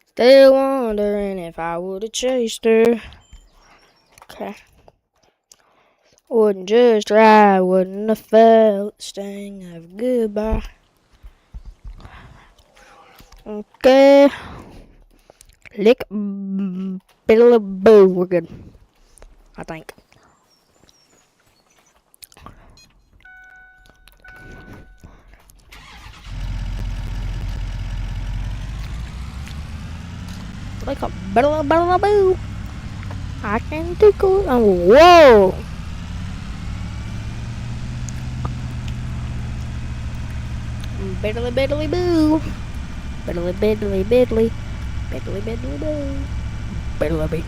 Still wondering if I would have chased her. Okay. Wouldn't just try, wouldn't have felt the sting of goodbye. Okay. Lick biddle boo. We're good. I think. Like a biddle boo. I can tickle. Oh, whoa. Biddly biddly boo. Biddly biddly biddly. Biddly biddly boo. Biddly bee.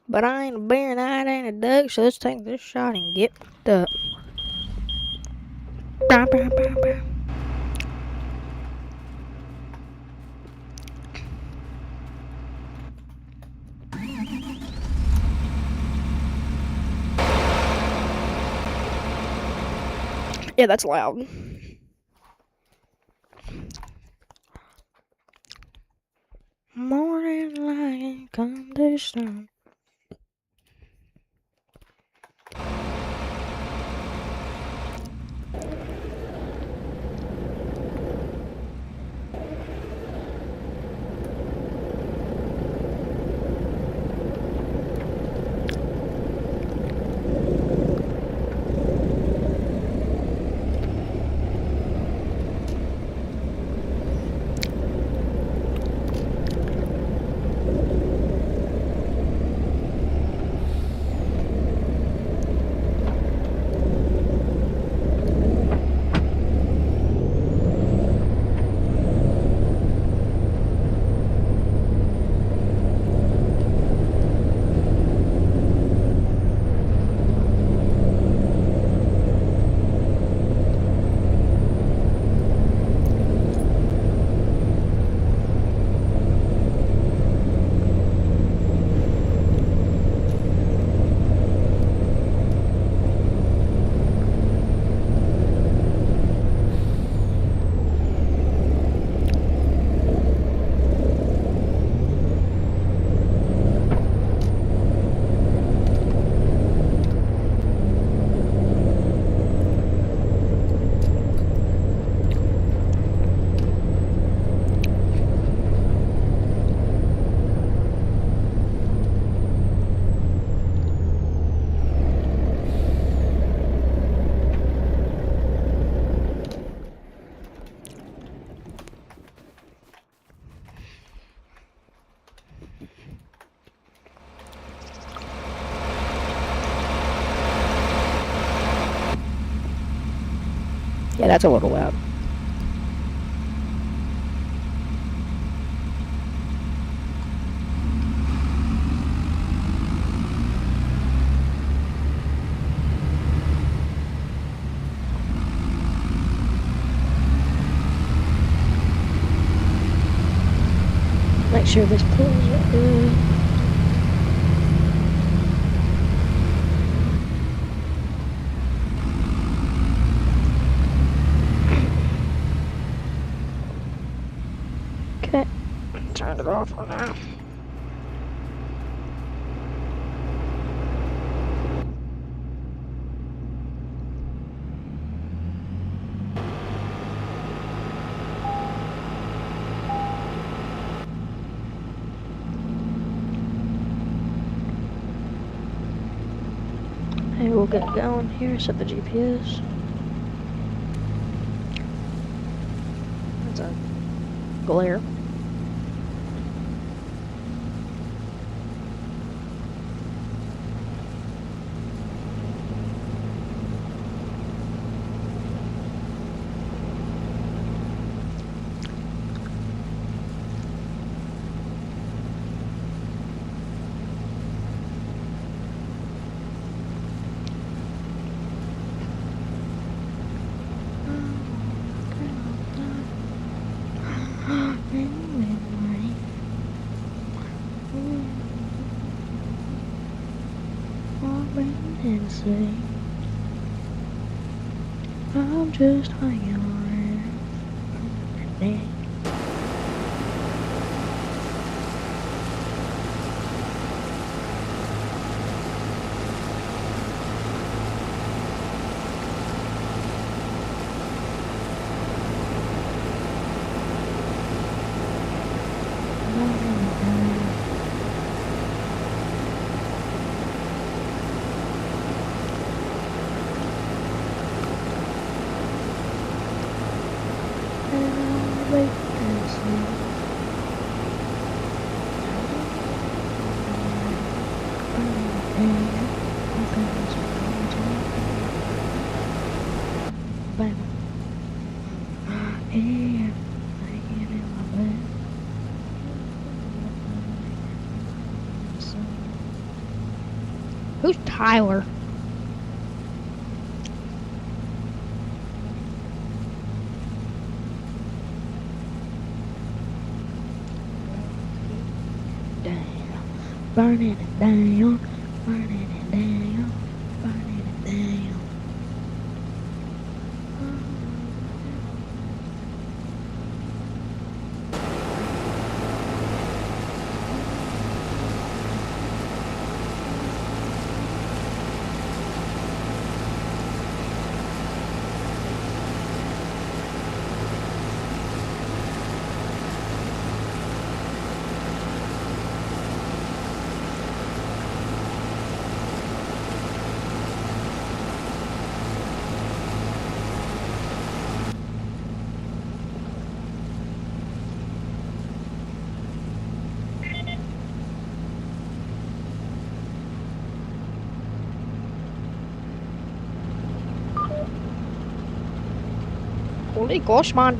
But I ain't a bear and I ain't a duck, so let's take this shot and get up. Yeah, that's loud. Morning light come to sun. Yeah, that's a little loud. Make sure this pulls up good. Okay, turn it off for now. Hey, we'll get going here, set the GPS. That's a glare. And say, I'm just hanging around. Who's Tyler? Burning it down, burning it down, burning it down. Holy gosh, man.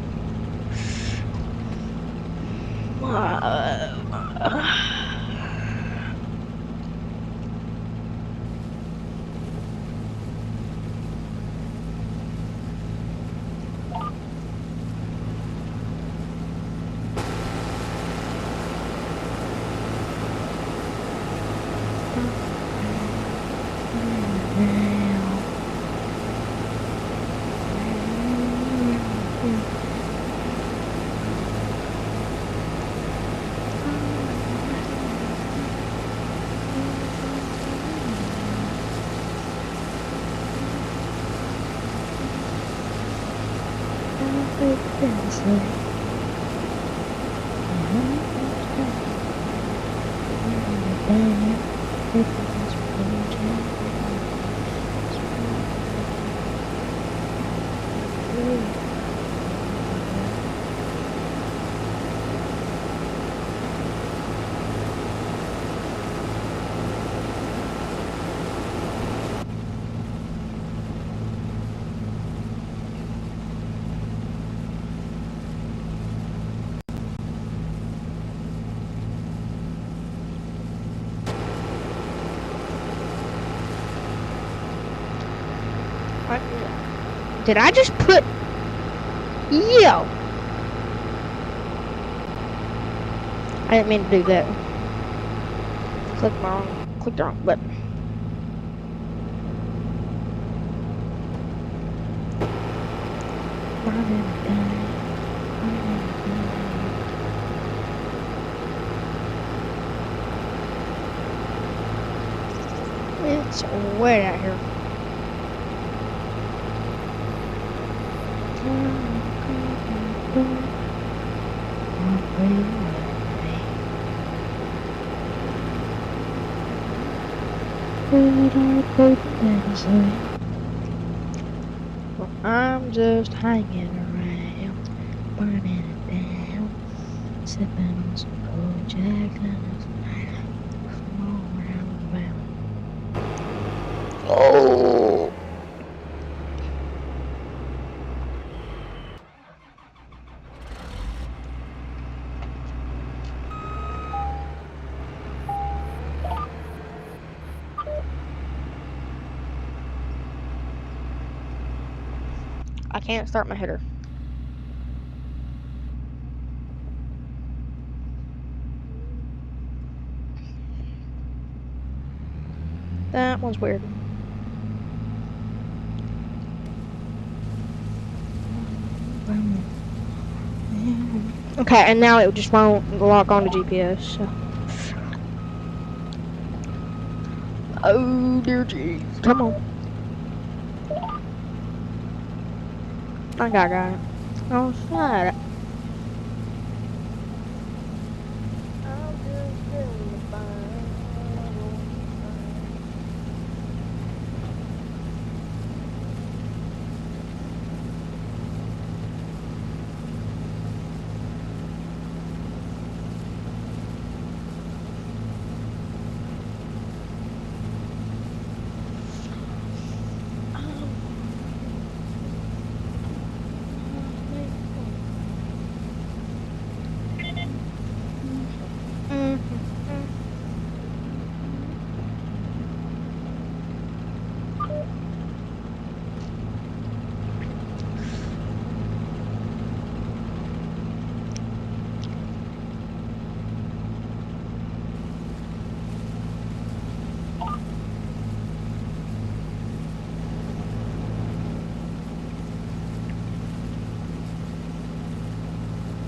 Did I just put... Yo! I didn't mean to do that. Clicked the wrong button. It's way out here. Well, I'm just hanging around, burning it down, sipping on some cold Jack Daniels, all around the mountain. Oh! I can't start my header. That one's weird. Okay, and now it just won't lock onto GPS. So. Oh dear jeez. Come on. I got it. Oh, shut.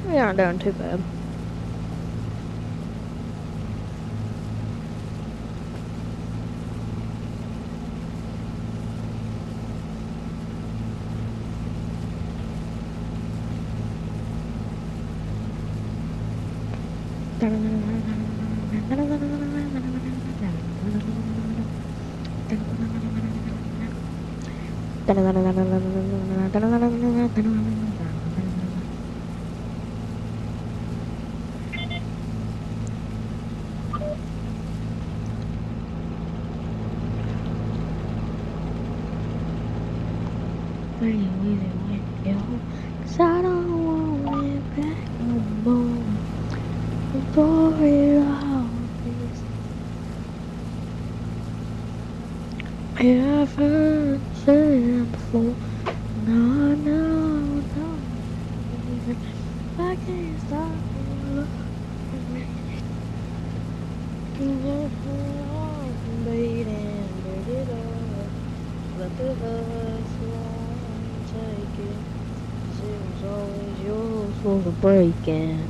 We aren't doing too bad. Where you really want to go? 'Cause I don't want it back no more. Before it all is. Yeah, I've heard it before. No, no, no. I can't stop loving me. Beating, break it up. Let the us won't take it. 'Cause it was always yours for the breaking.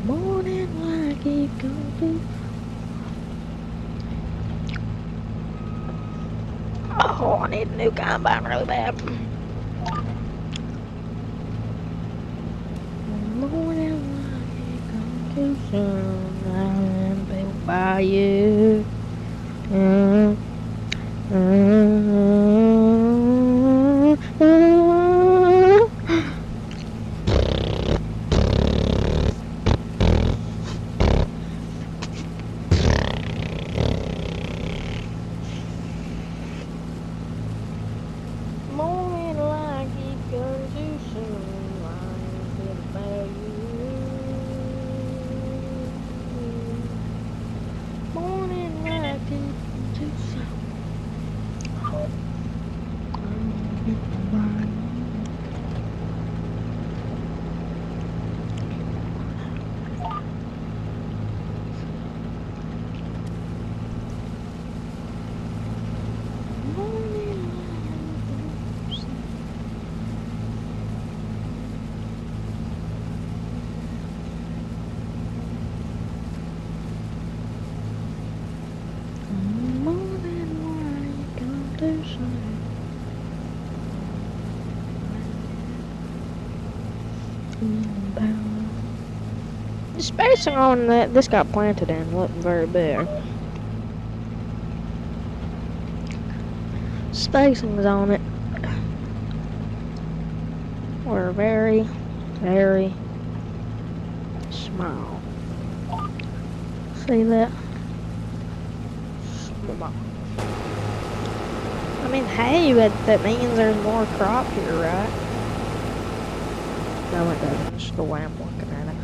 Morning like it gonna do. Oh, I need a new combine really bad. Morning like it gonna do soon. I'm built by you. Morning like it gonna do soon. I'm built by you. Morning like it gonna do soon. The spacing on that this got planted in wasn't very big. Spacings on it were very, very small. See that? Small. I mean, hey, but that means there's more crop here, right? No, it doesn't. It's the way I'm looking at it.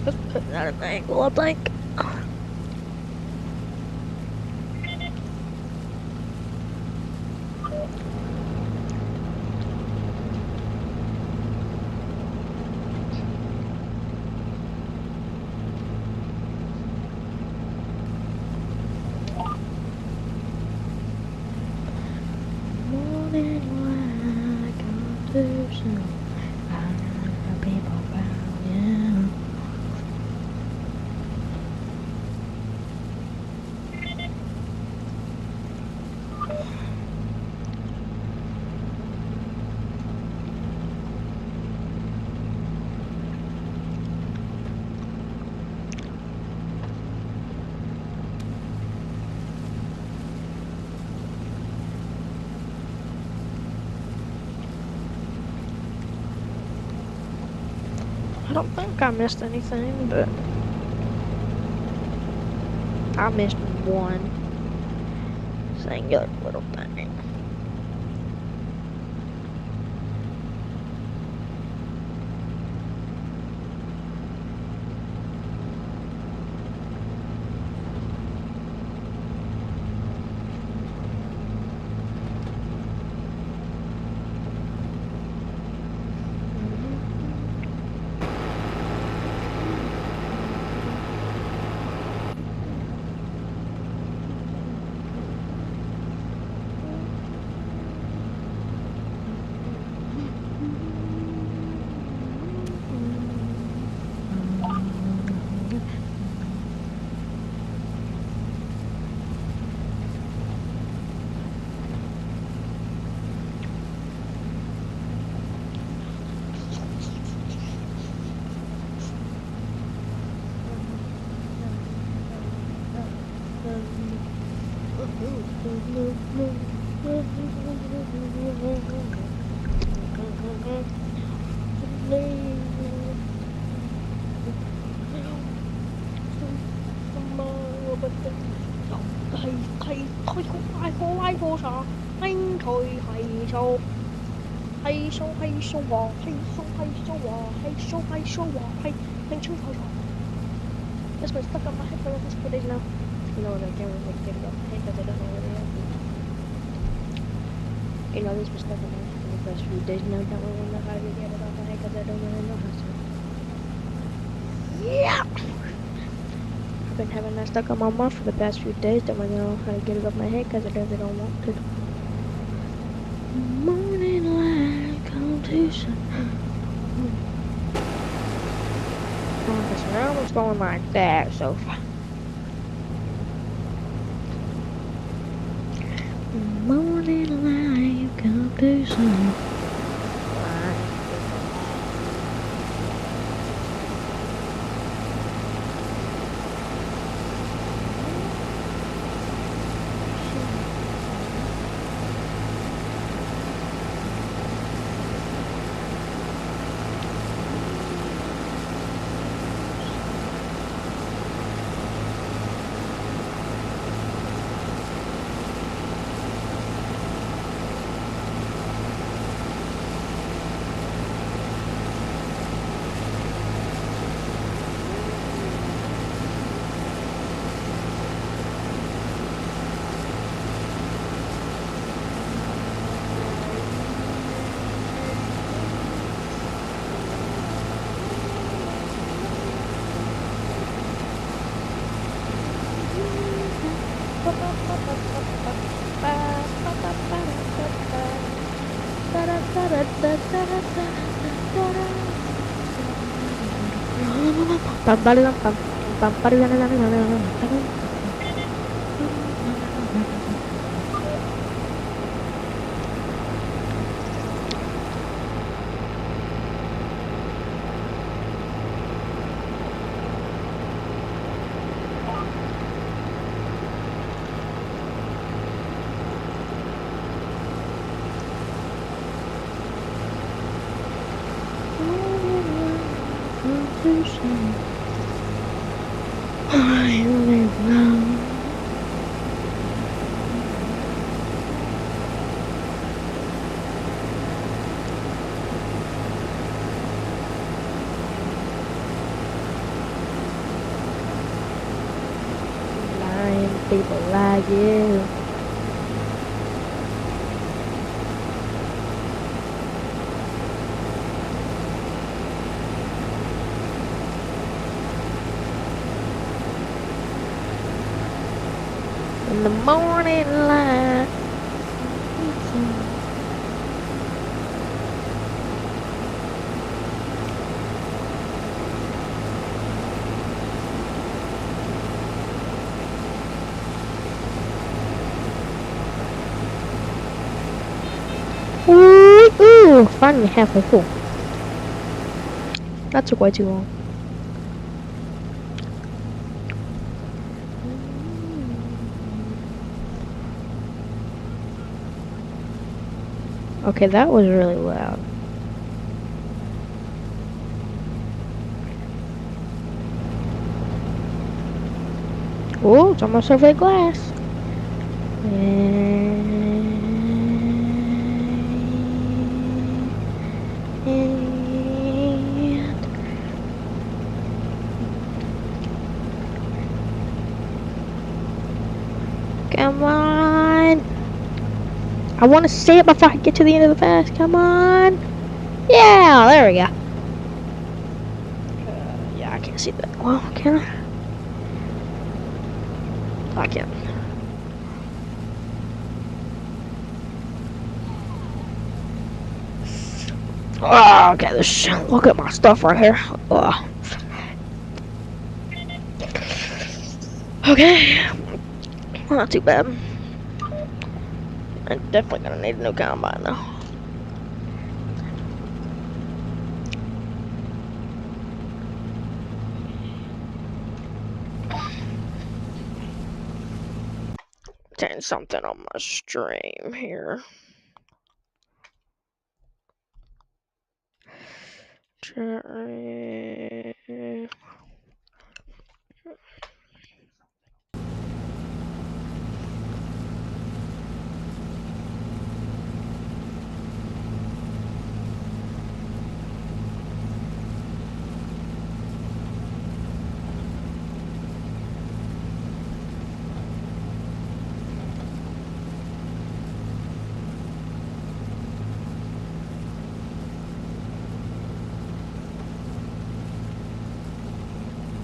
Let's put that at an angle, I think. Morning light comes too soon. I know people around you. I don't think I missed anything, but I missed one singular little thing. This was stuck on my head for the last 4 days now. You know, I can't really get it off my head because I don't know where it is. You know, this was stuck on my head for the past few days now. I don't really know how to get it off my head because I don't really know how to. Yeah! I've been having that stuck on my mouth for the past few days. Don't really know how to get it off my head because I really don't want to. Morning light come too soon. Okay, so now it's going like that so far. Morning light come too soon. I live now. people like you. In the morning light. Ooh, finally halfway full. That took way too long. Okay, that was really loud. Oh, it's almost over the glass. Come on. I want to see it before I get to the end of the fast. Come on. Yeah, there we go. Yeah, I can't see that. Well, can I? I can. Oh, okay, look at my stuff right here. Oh. Okay. Not too bad. I'm definitely gonna need a new combine though. Change something on my stream here.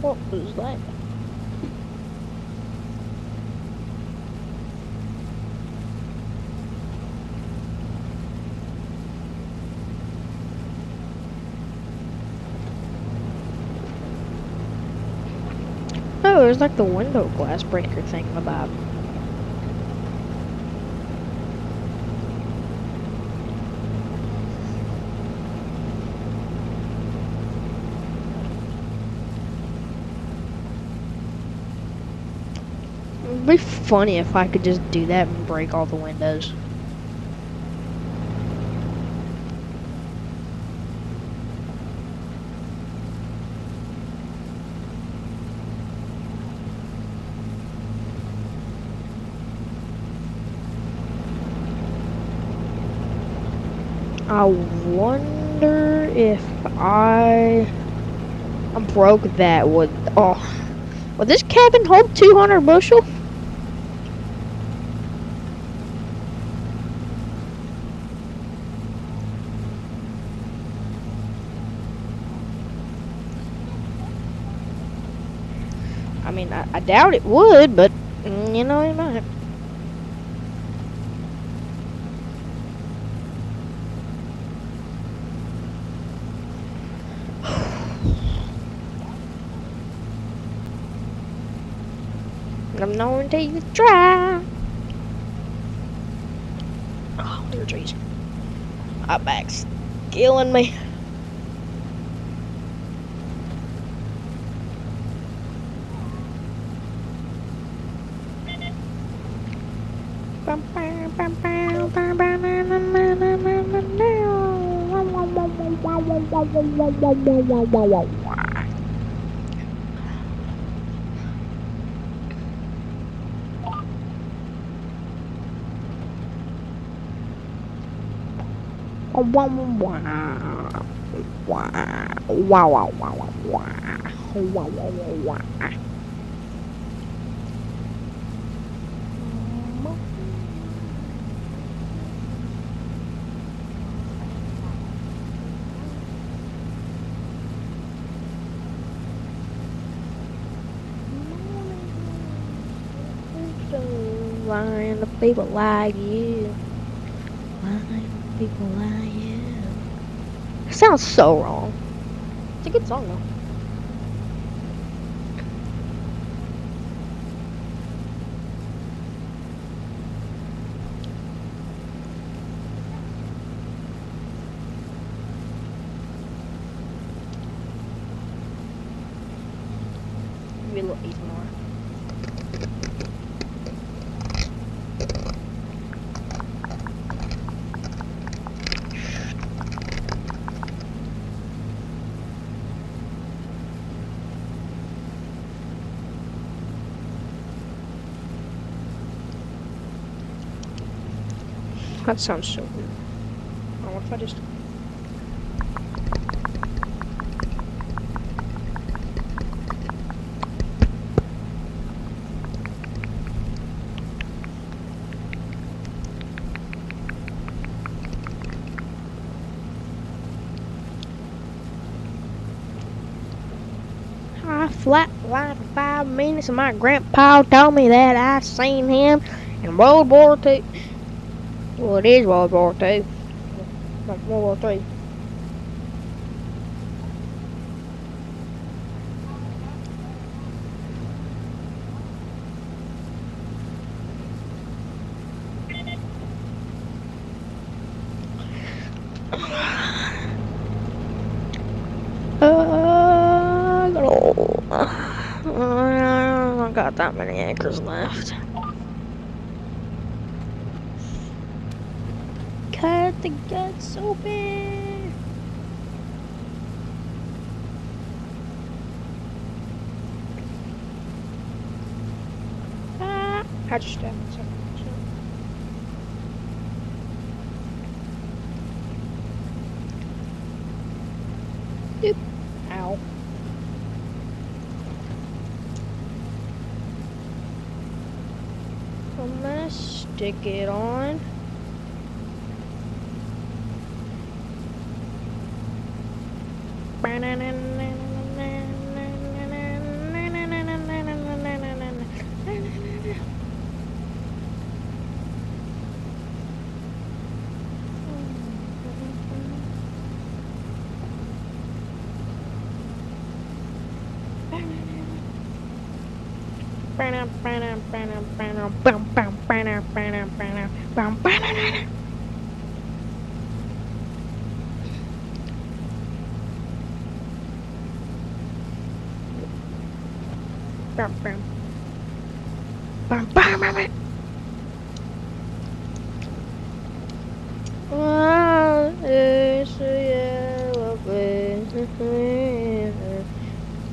What was that? Oh, there's like the window glass breaker thing about. It'd be funny if I could just do that and break all the windows. I wonder if I broke that would. Oh, will this cabin hold 200 bushel? I mean, I doubt it would, but you know, it might. I'm known to try. Oh, dear trees. My back's killing me. Lying to people like you. Lying to people like you. It sounds so wrong. It's a good song though. Maybe a little eat more. That sounds so weird. Oh, what if I just... I flatlined for 5 minutes and my grandpa told me that I seen him in World War II. Well, it is World War II. Not World War III. I got that many acres left. Cut the guts open. I just stabbed myself. Doop. Ow. I'm gonna stick it on.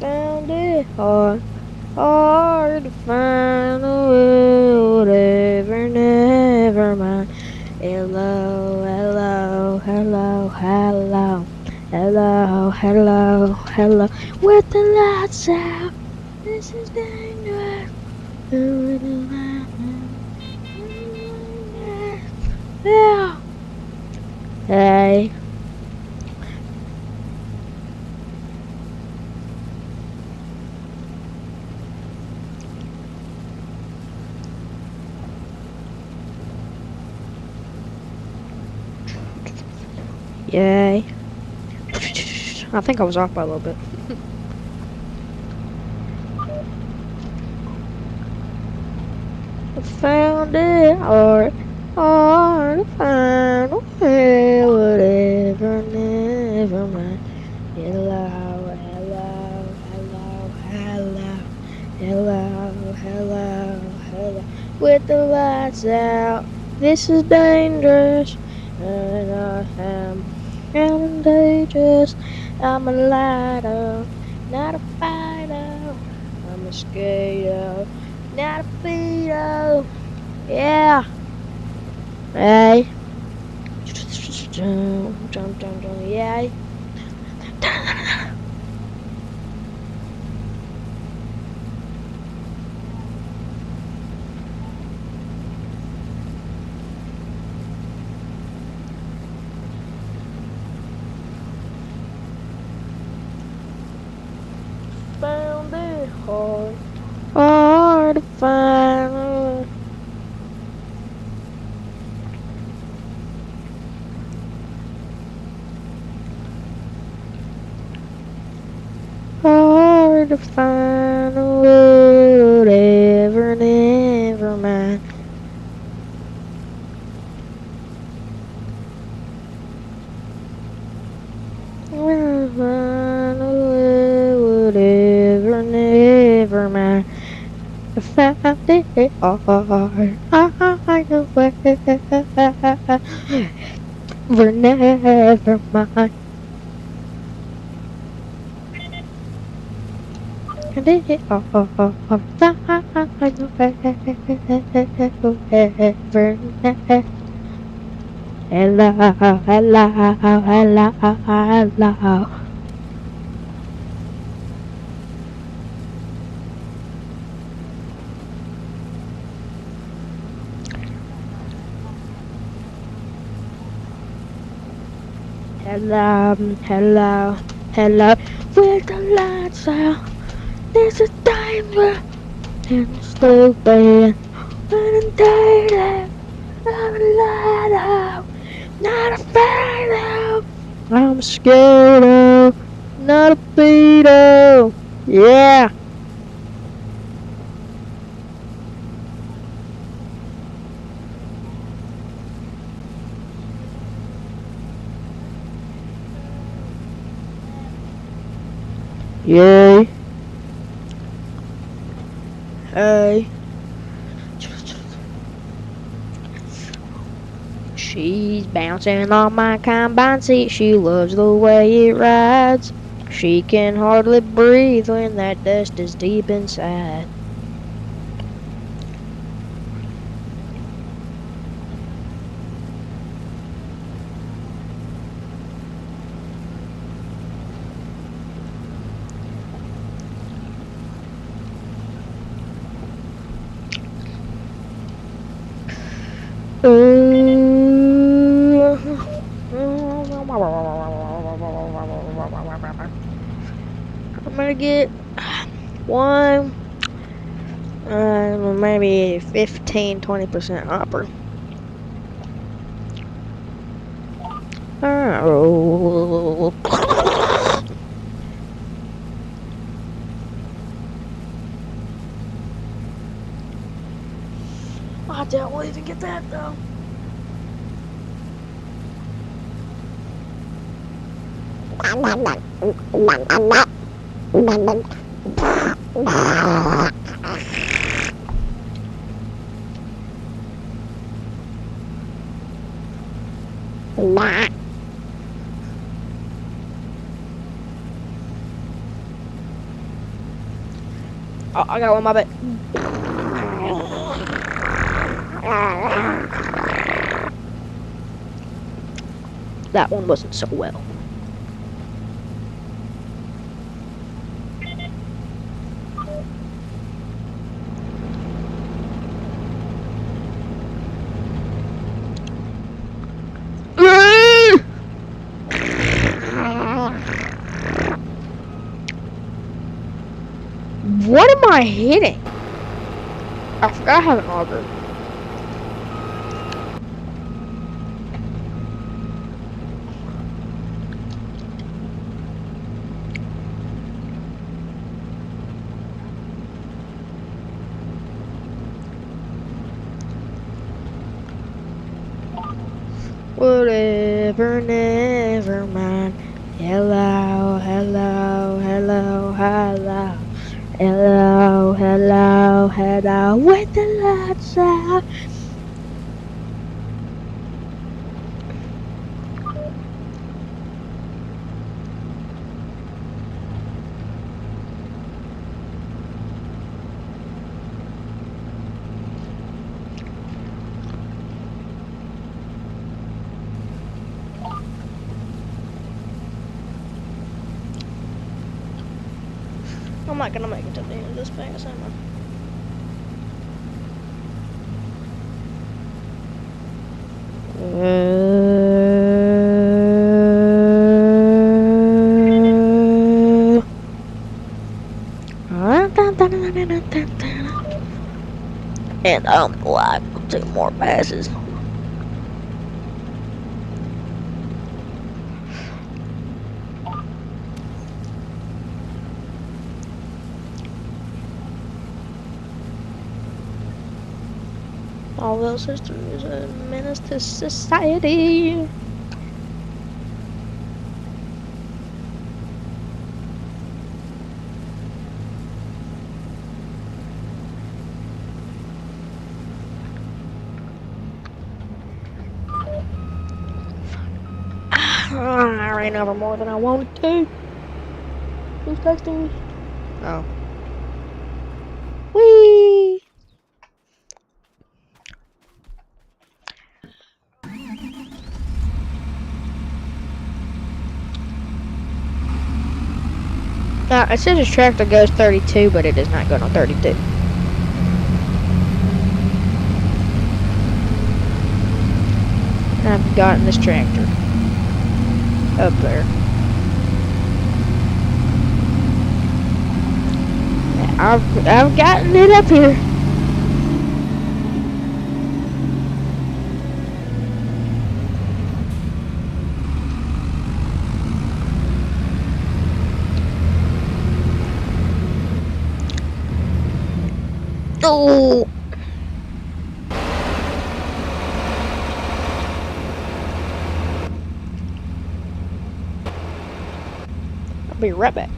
Found it hard to find a way, whatever, never mind. Hello, hello, hello, hello, hello, hello, hello. With the lights out, this is dangerous. Yeah. Hey. Yay. I think I was off by a little bit. I found it hard to find a way, whatever, never mind. Hello, hello, hello, hello, hello, hello, hello. With the lights out, this is dangerous, and I am contagious. I'm a lighter, not a fighter. I'm a skater, not a feeder. Yeah. Hey. Jump, jump, jump, jump. Yeah. Found it hard to find. trying to find a whatever, never mind. Trying to find a whatever, never mind. I found it hard. I know where, never mind. And it all hello, hello, hello, hello. Hello, hello, hello. With the lights out, there's a timer and it's stupid. When I'm tired, I'm alive out, not afraid of. I'm scared of, not afraid of. Yeah. Yay. Hey. She's bouncing on my combine seat. She loves the way it rides. She can hardly breathe when that dust is deep inside. I'm gonna get one, maybe 15-20% upper. Oh. I doubt we'll even get that though. Oh, I got one, my bad. That one wasn't so well. What am I hitting? I forgot I have an auger. Whatever, never mind. Hello, hello, hello, hello. Hello, hello, hello. With the lights out. I'm not gonna make it to the end of this pass, am I? And I'm like 2 more passes. Although system is a menace to society. I ran over more than I wanted to. Who's texting me? Oh. Whee! It says this tractor goes 32, but it does not go on 32. I've gotten this tractor up there. I've gotten it up here. Oh. I'll be right back.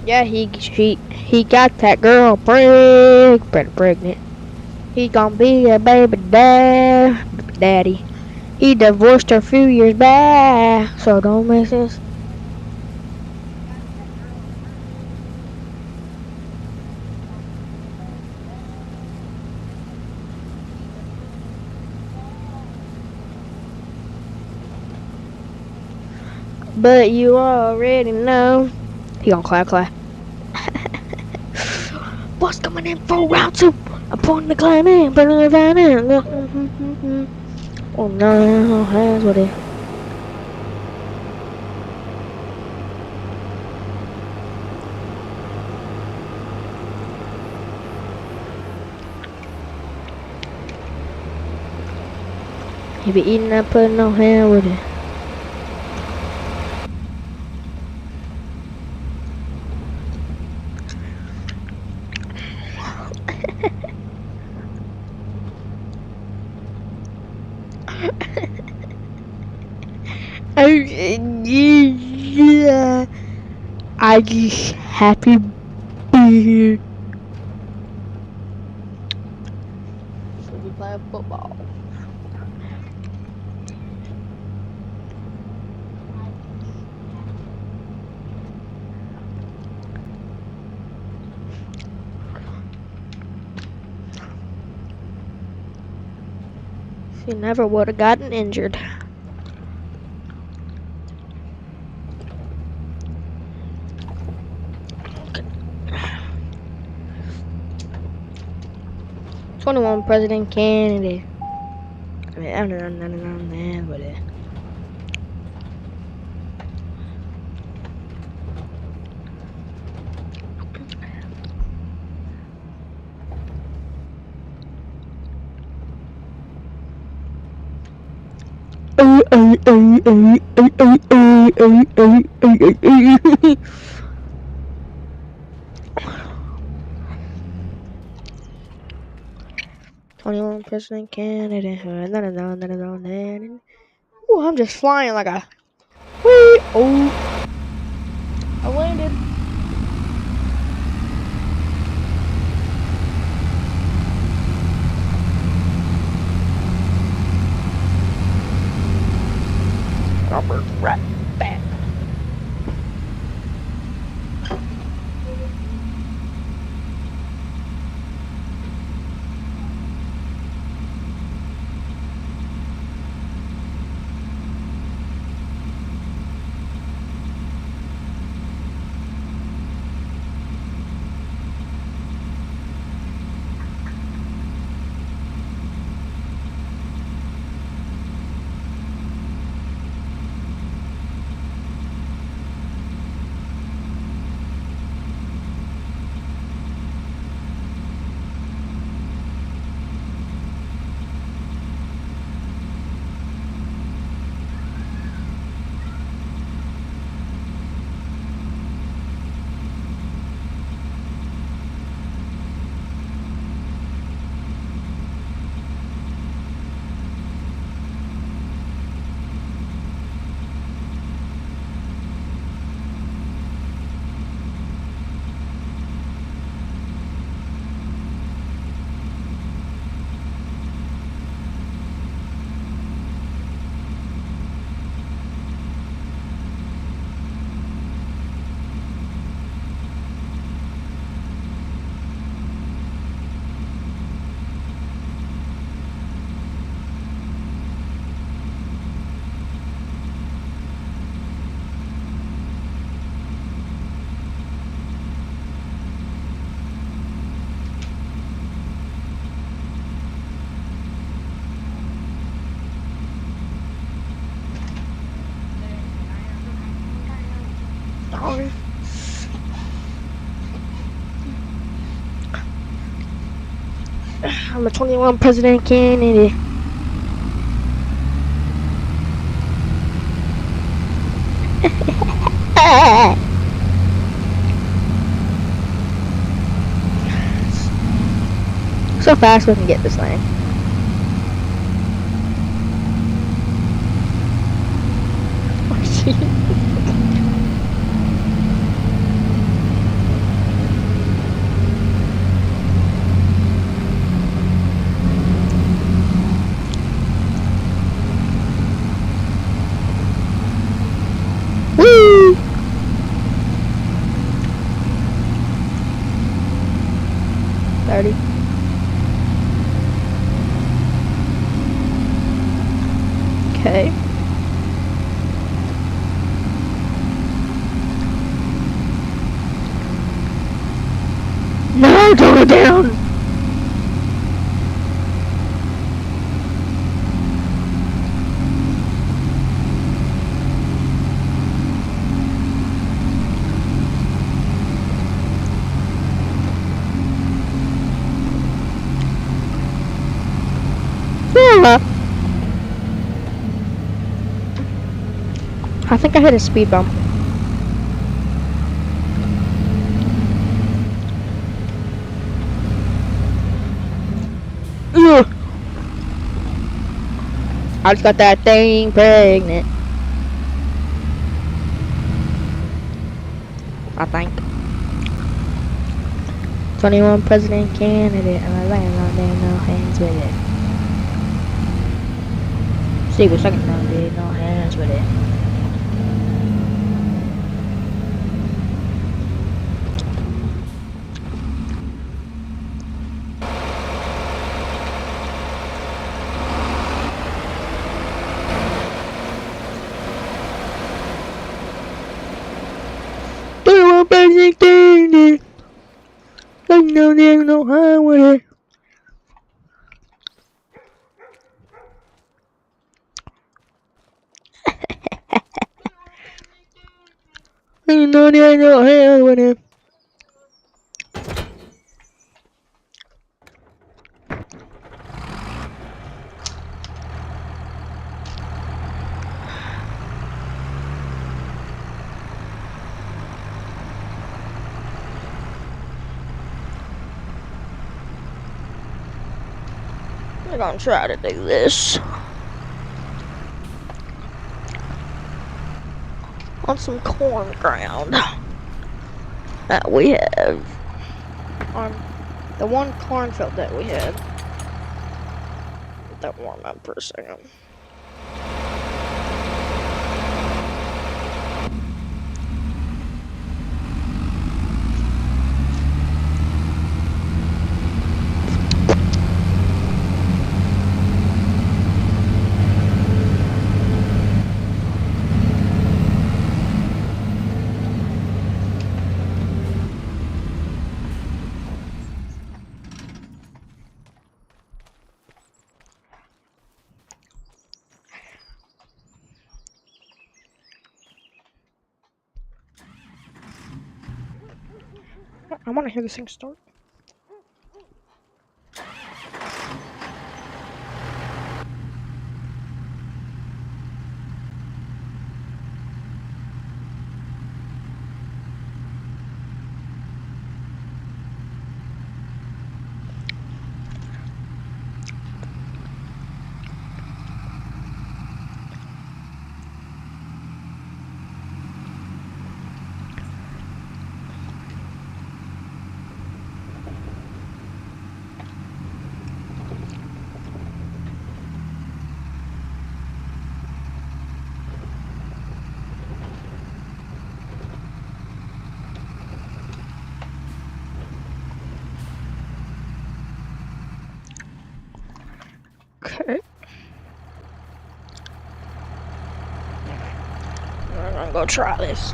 Yeah, he got that girl pregnant. He gonna be a daddy. He divorced her a few years back, so don't miss this. But you already know. He gonna clap. What's coming in for round two? I'm pulling the climb in, putting the van in. Oh no, that's what it is. He be eating that pudding on hand with it. Yeah, I just happy be here. So we play football. She never would have gotten injured. #21 President Kennedy. I don't know what it. #21 President Kennedy. Oh, I'm just flying like a. Whee! Oh, I landed. Robert right back. I'm a 21 President Kennedy. So fast we can get this lane. 30. Okay. No, don't go down! I think I hit a speed bump. Ugh. I just got that thing pregnant. I think. 21 president candidate, and I land on there, no hands with it. Secret second round, dude, no hands with it. President candidate, no there, no hands with it. No there, no hands with it. I'm gonna try to do this on some corn ground that we have on the one cornfield that we had. Let that warm up for a second. I want to hear this thing start. Okay. I'm gonna go try this.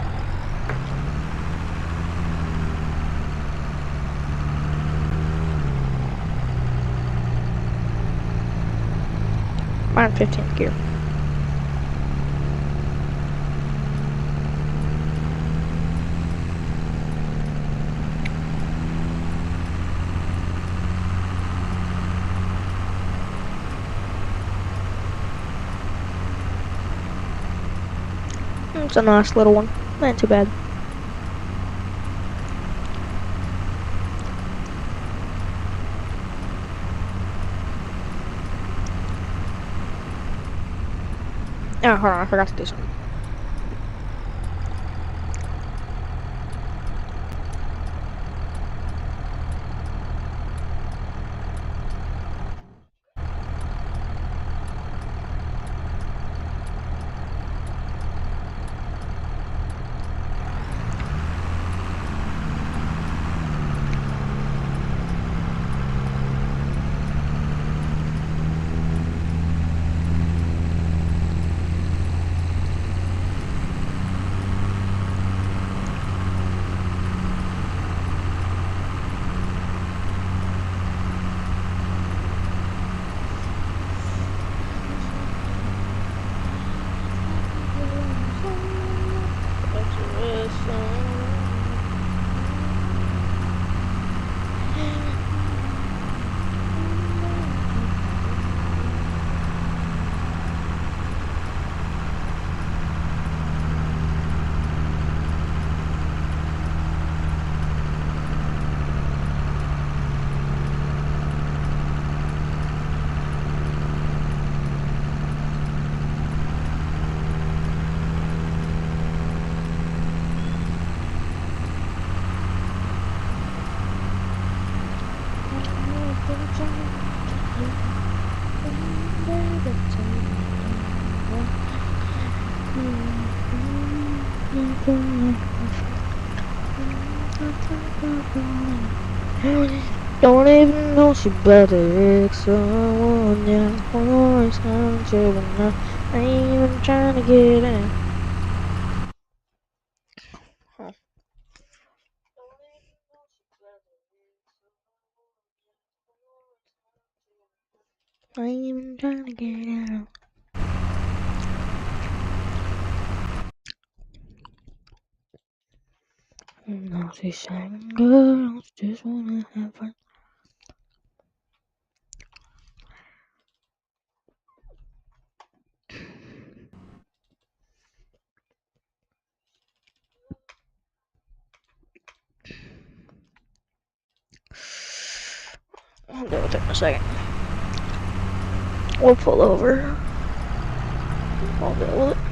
Mine 15th gear. It's a nice little one. Not too bad. Oh, hold on, I forgot to do something. Don't even know she better someone yeah, or something when I ain't even trying to get in. Huh. I ain't even trying to get out. No, she's saying girls just wanna have fun. I'll deal with it in a second. We'll pull over. I'll deal with it.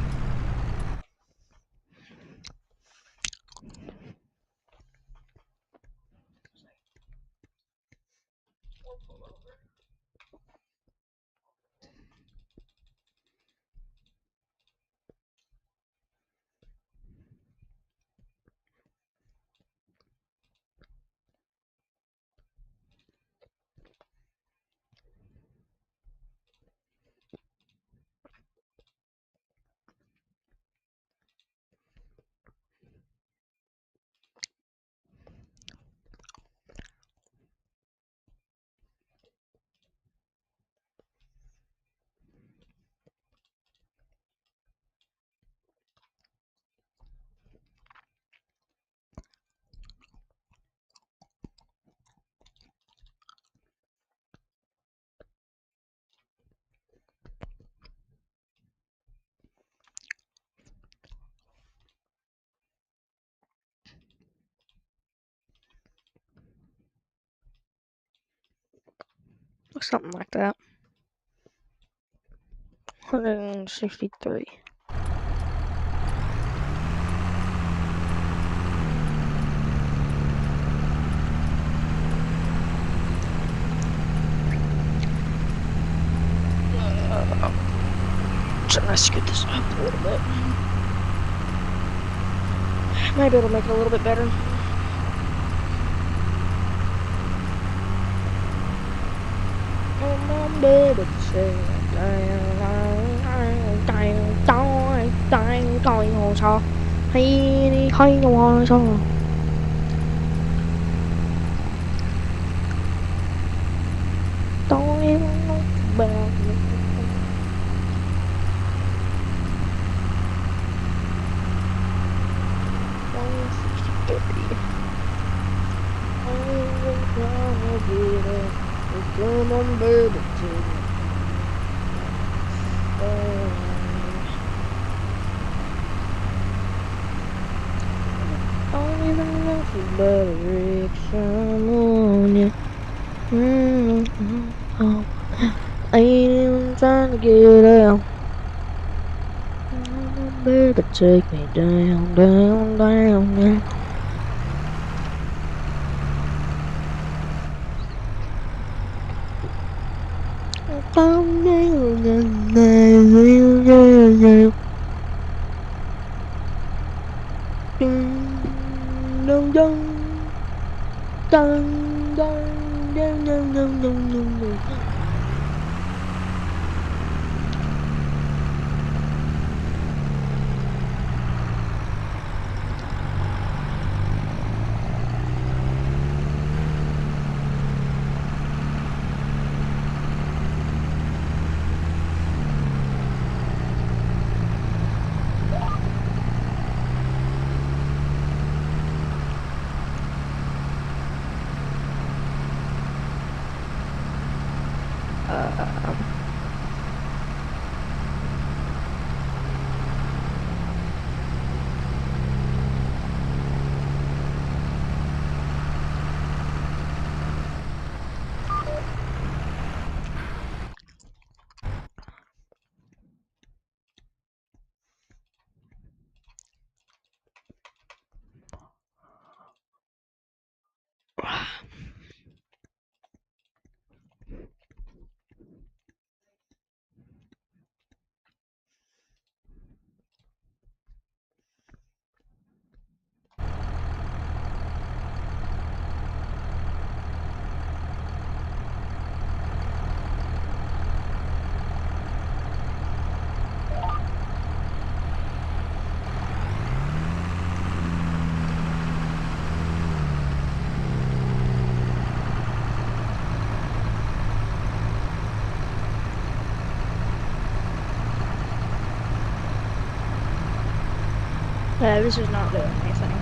Something like that. 163. Try to scoot this up a little bit. Maybe it'll make it a little bit better. Don't even know about it. Come on, baby, don't even know if you better reach someone, yeah. I ain't even trying to get out. Baby, take me down, down, down, yeah. Down, down, down, down, down, down. Dun, dun, dun, dun, dun, dun, dun, dun, dun, dun. Okay, this is not doing anything.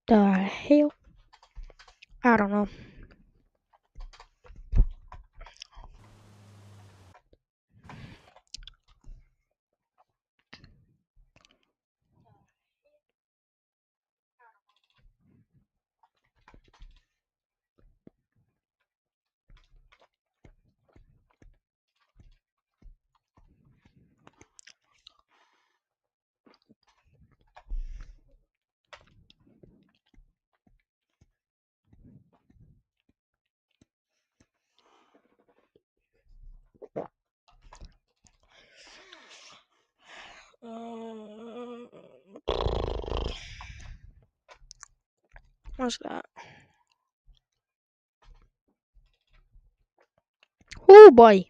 The hell? I don't know. What's that? Oh boy.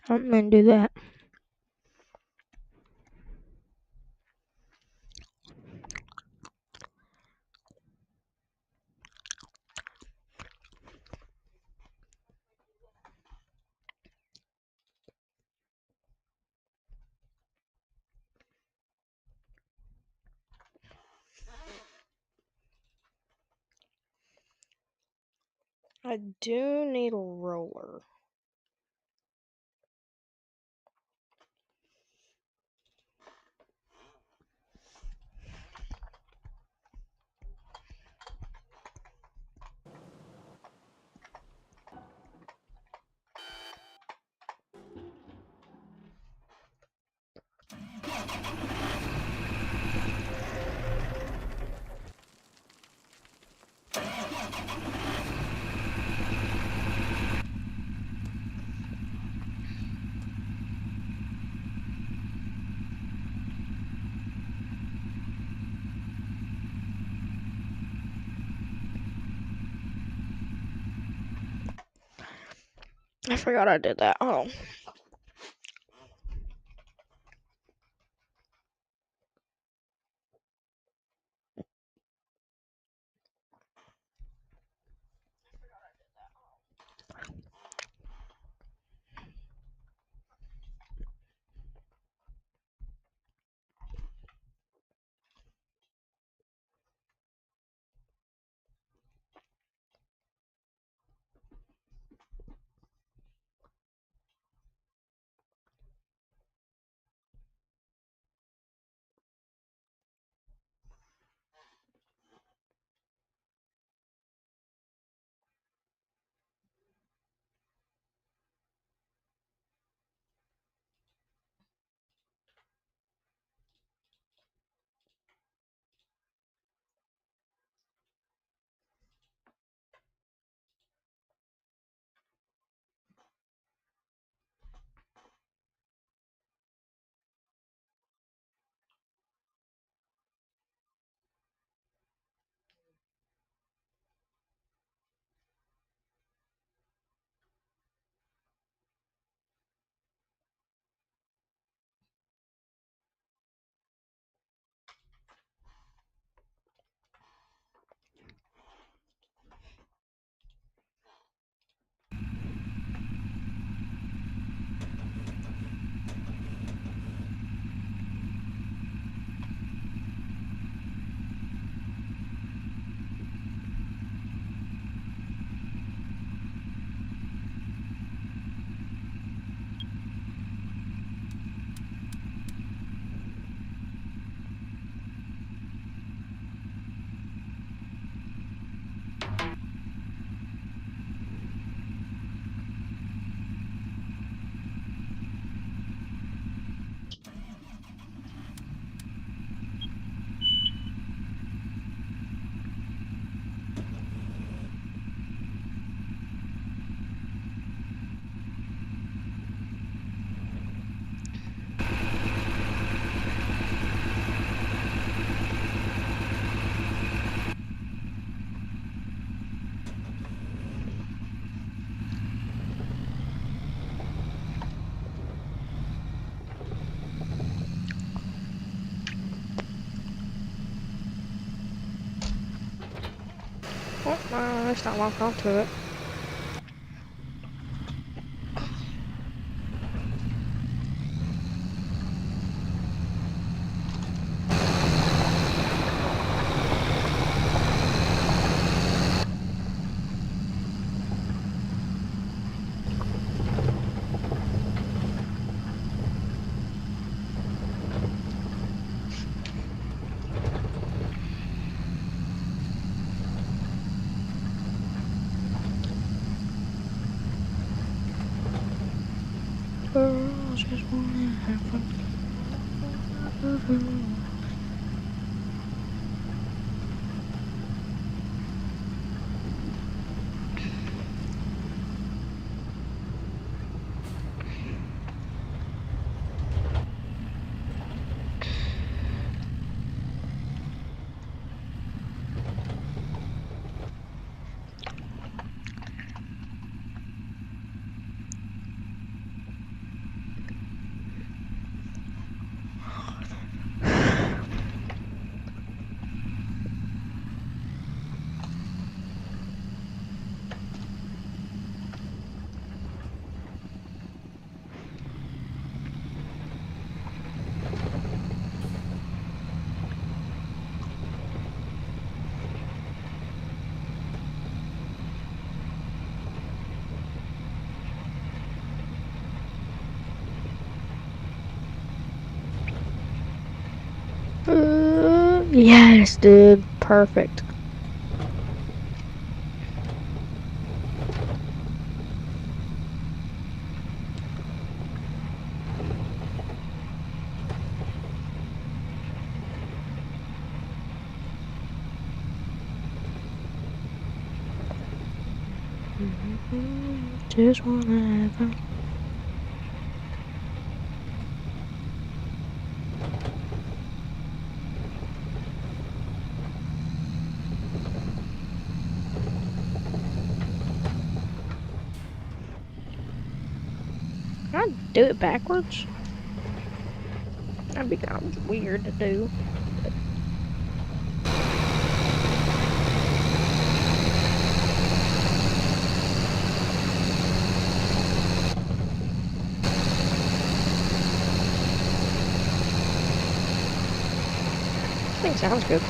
I'm gonna do that. I do need a roller. I forgot I did that. Oh. Well, next time I'll come to it. Girls just wanna have fun. Yes, dude. Perfect. Just wanna have fun. Can I do it backwards? That'd be kind of weird to do. I think sounds good.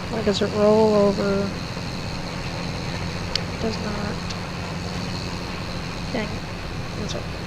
Why does it roll over? It does not. Dang it. That's okay.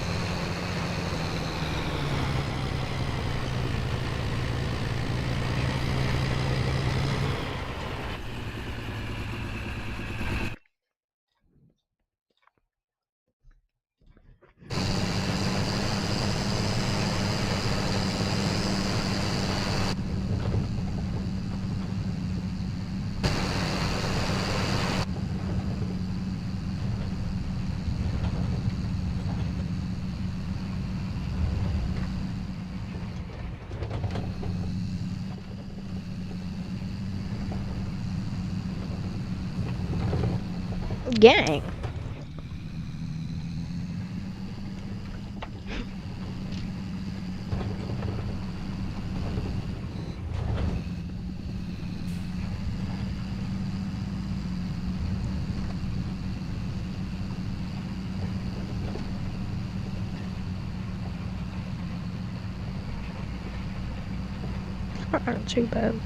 Gang. Not too bad.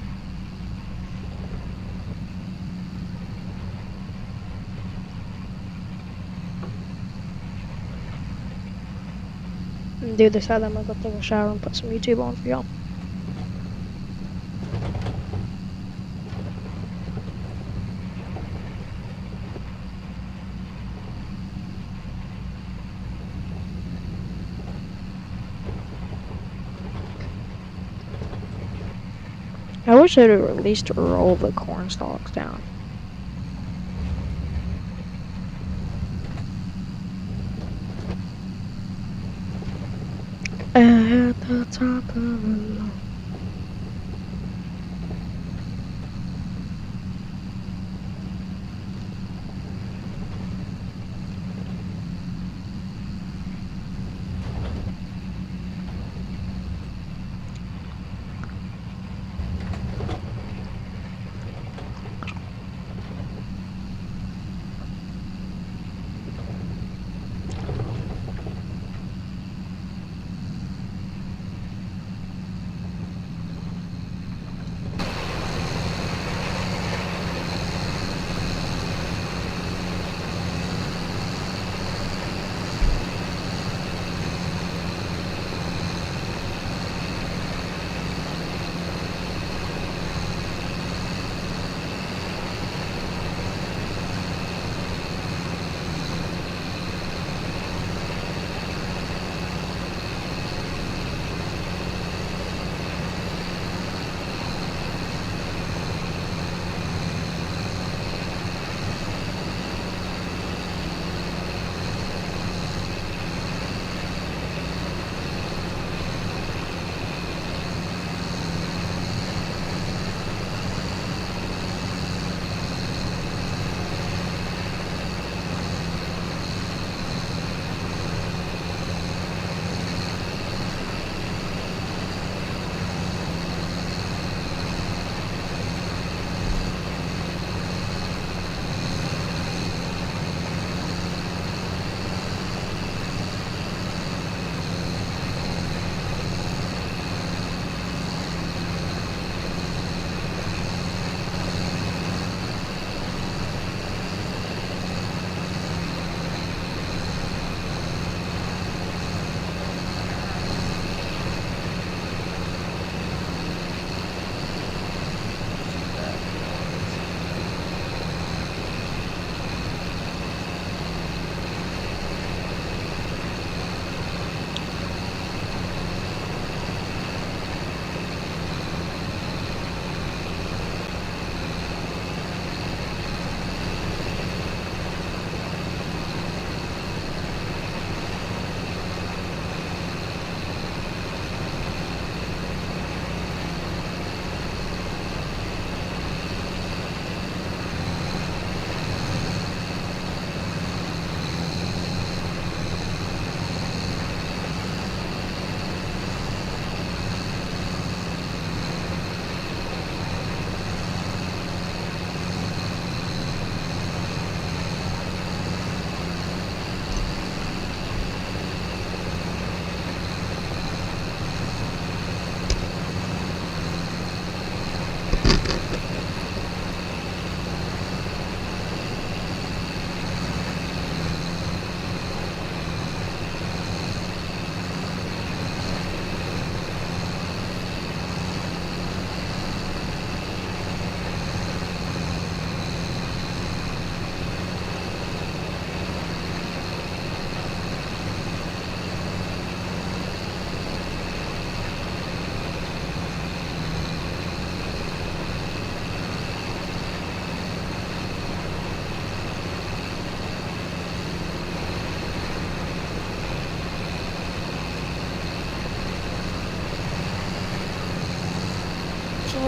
Do this side, I'm gonna go take a shower and put some YouTube on for y'all. I wish they'd at least roll the corn stalks down. At the top of the hill.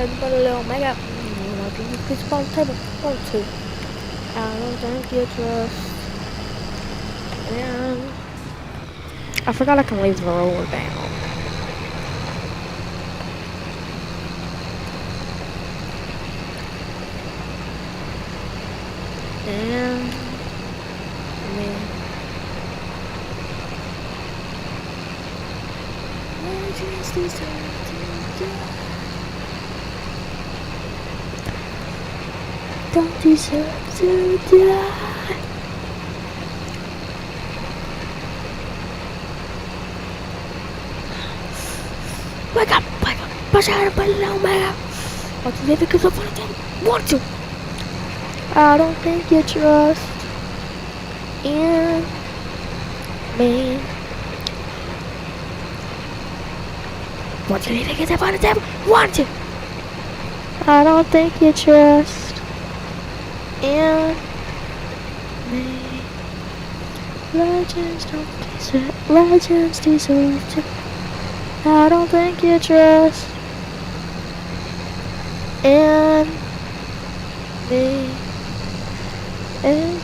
ahead and put a little makeup. What do you put on the table? 1 or 2. I don't think you trust. And I forgot I can leave the roller down. And then don't deserve to die. Wake up, wake up, push out, put it on, wake up. Want to leave it because I want to, want to. I don't think you trust in me. Want to leave it because I want to, want to. I don't think you trust in me. Legends don't deserve, legends deserve to. I don't think you trust in me. In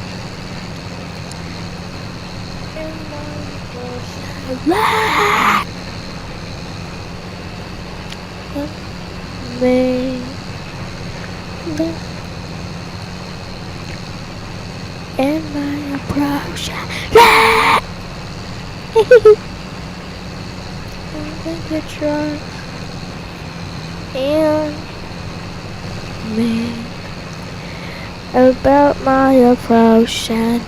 my me. In my approach. I think you trust in me about my approach and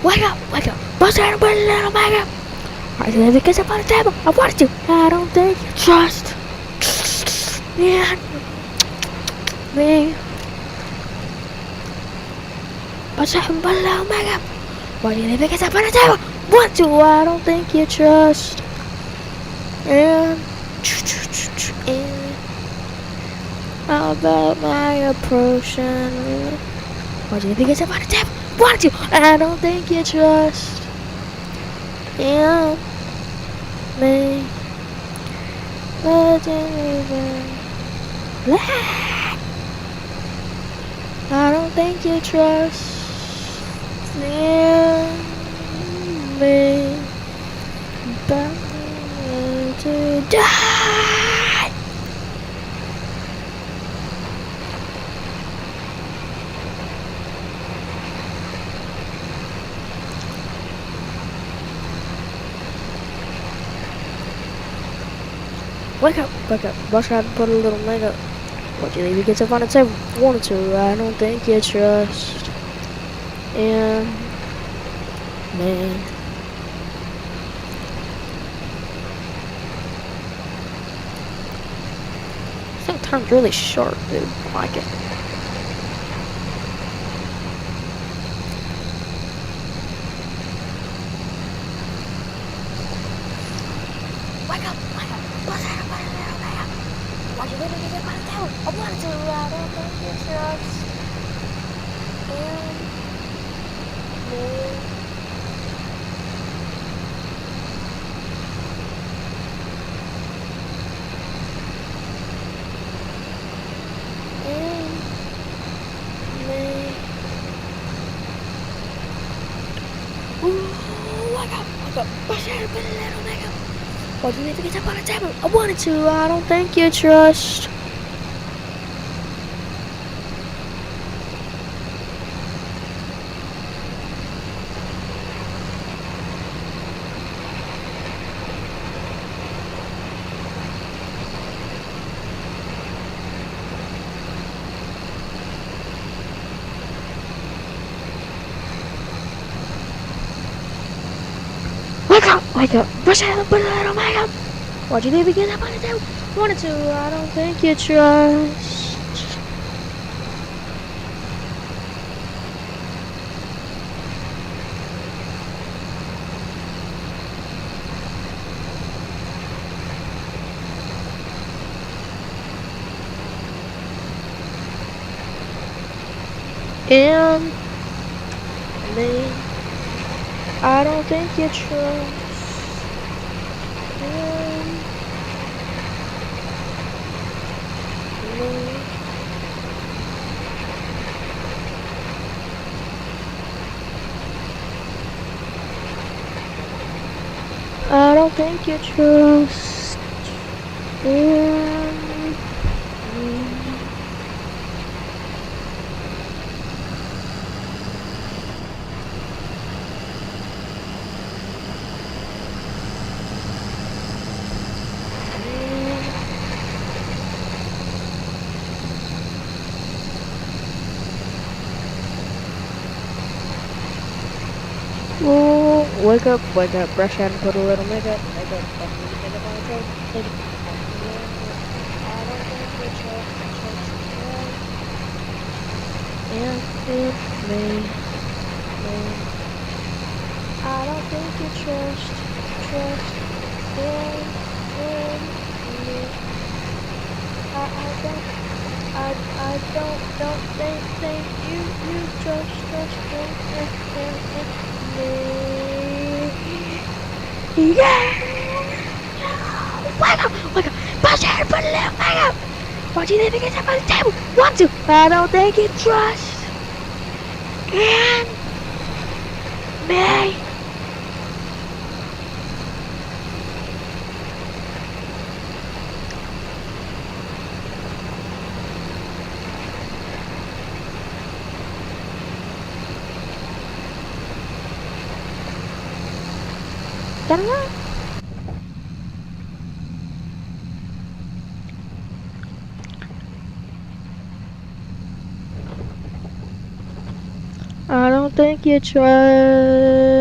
wake up, wake up, bust out a little wake up. I said because I'm on the table, I want to. I don't think you trust in me. Bust out a little wake up. Why do you think because I'm on the table? Want to? I don't think you trust in about my approach and why do you think it's about the table? Want to? I don't think you trust in me. I don't think you trust in me. About to die. Wake up, wake up. Brush out and put a little makeup. What do you leave? You get up on the table. Wanted to. I don't think you trust in me. That time's really short, dude. I like it. Wake up, wake up. Bust out, wake up. Why'd you leave me get up on the table? I wanted to. I don't think you trust in me. Why do you need to get up on the table? I wanted to. I don't think you trust. Wake up, brush out and put a little makeup. Why'd you leave me get up on the table? Wanted to, I don't think you trust. In me, I don't think you trust. I don't think you trust in me. Oh, wake up, brush out and put a little makeup, makeup, makeup on your face, makeup. I don't think you trust in me. I don't think you trust in me. I don't think you trust in me. Yeah! Wake up! Push it and put a little makeup! Why'd you leave it against the table? Want to? I don't think you trust in me. Ta-da! I don't think you try.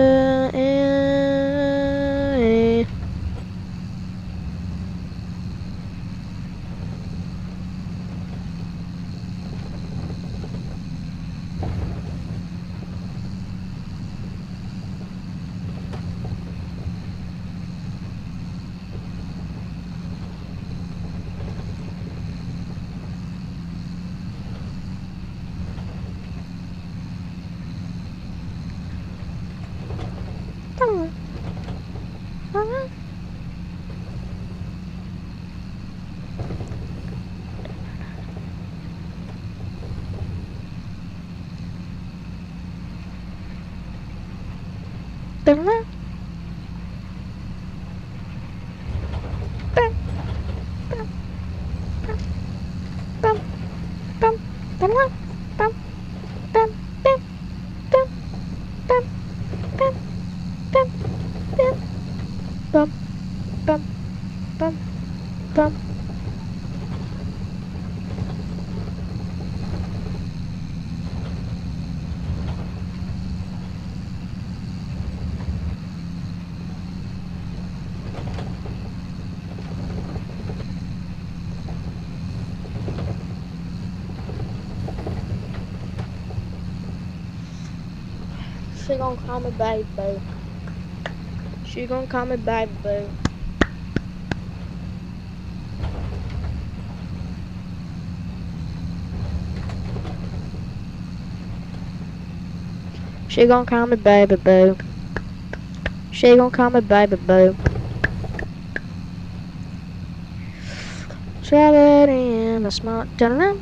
She gonna call me baby boo. She gonna call me baby boo. She gonna call me baby boo. She gonna call me baby boo. Shove it in a small da-da-da.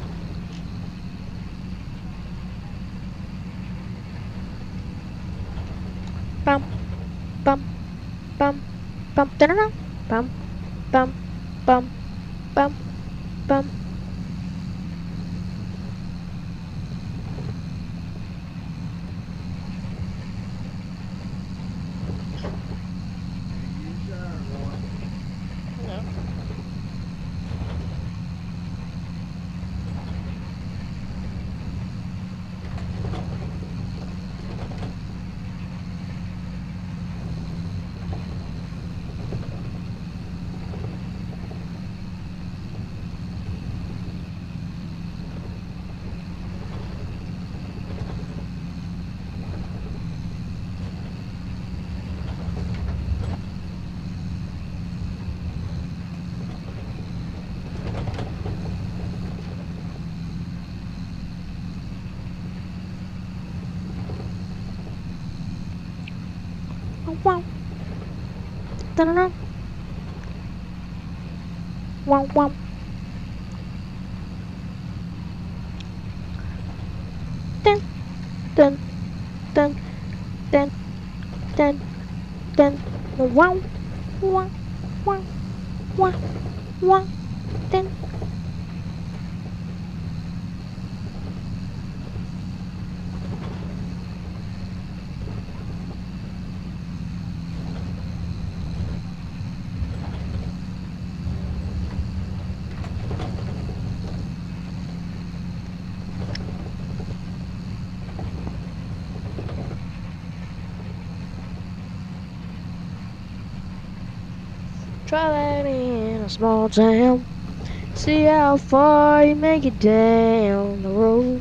Bum, bum, bum, bum, da-da-da. Bum, bum, bum, bum, bum. Wow. Da-da-da. Wow, wow. Dun, dun, dun, dun, dun, dun. Wow. Wah, wah, wah, wah, then. Try that in a small town. See how far you make it down the road.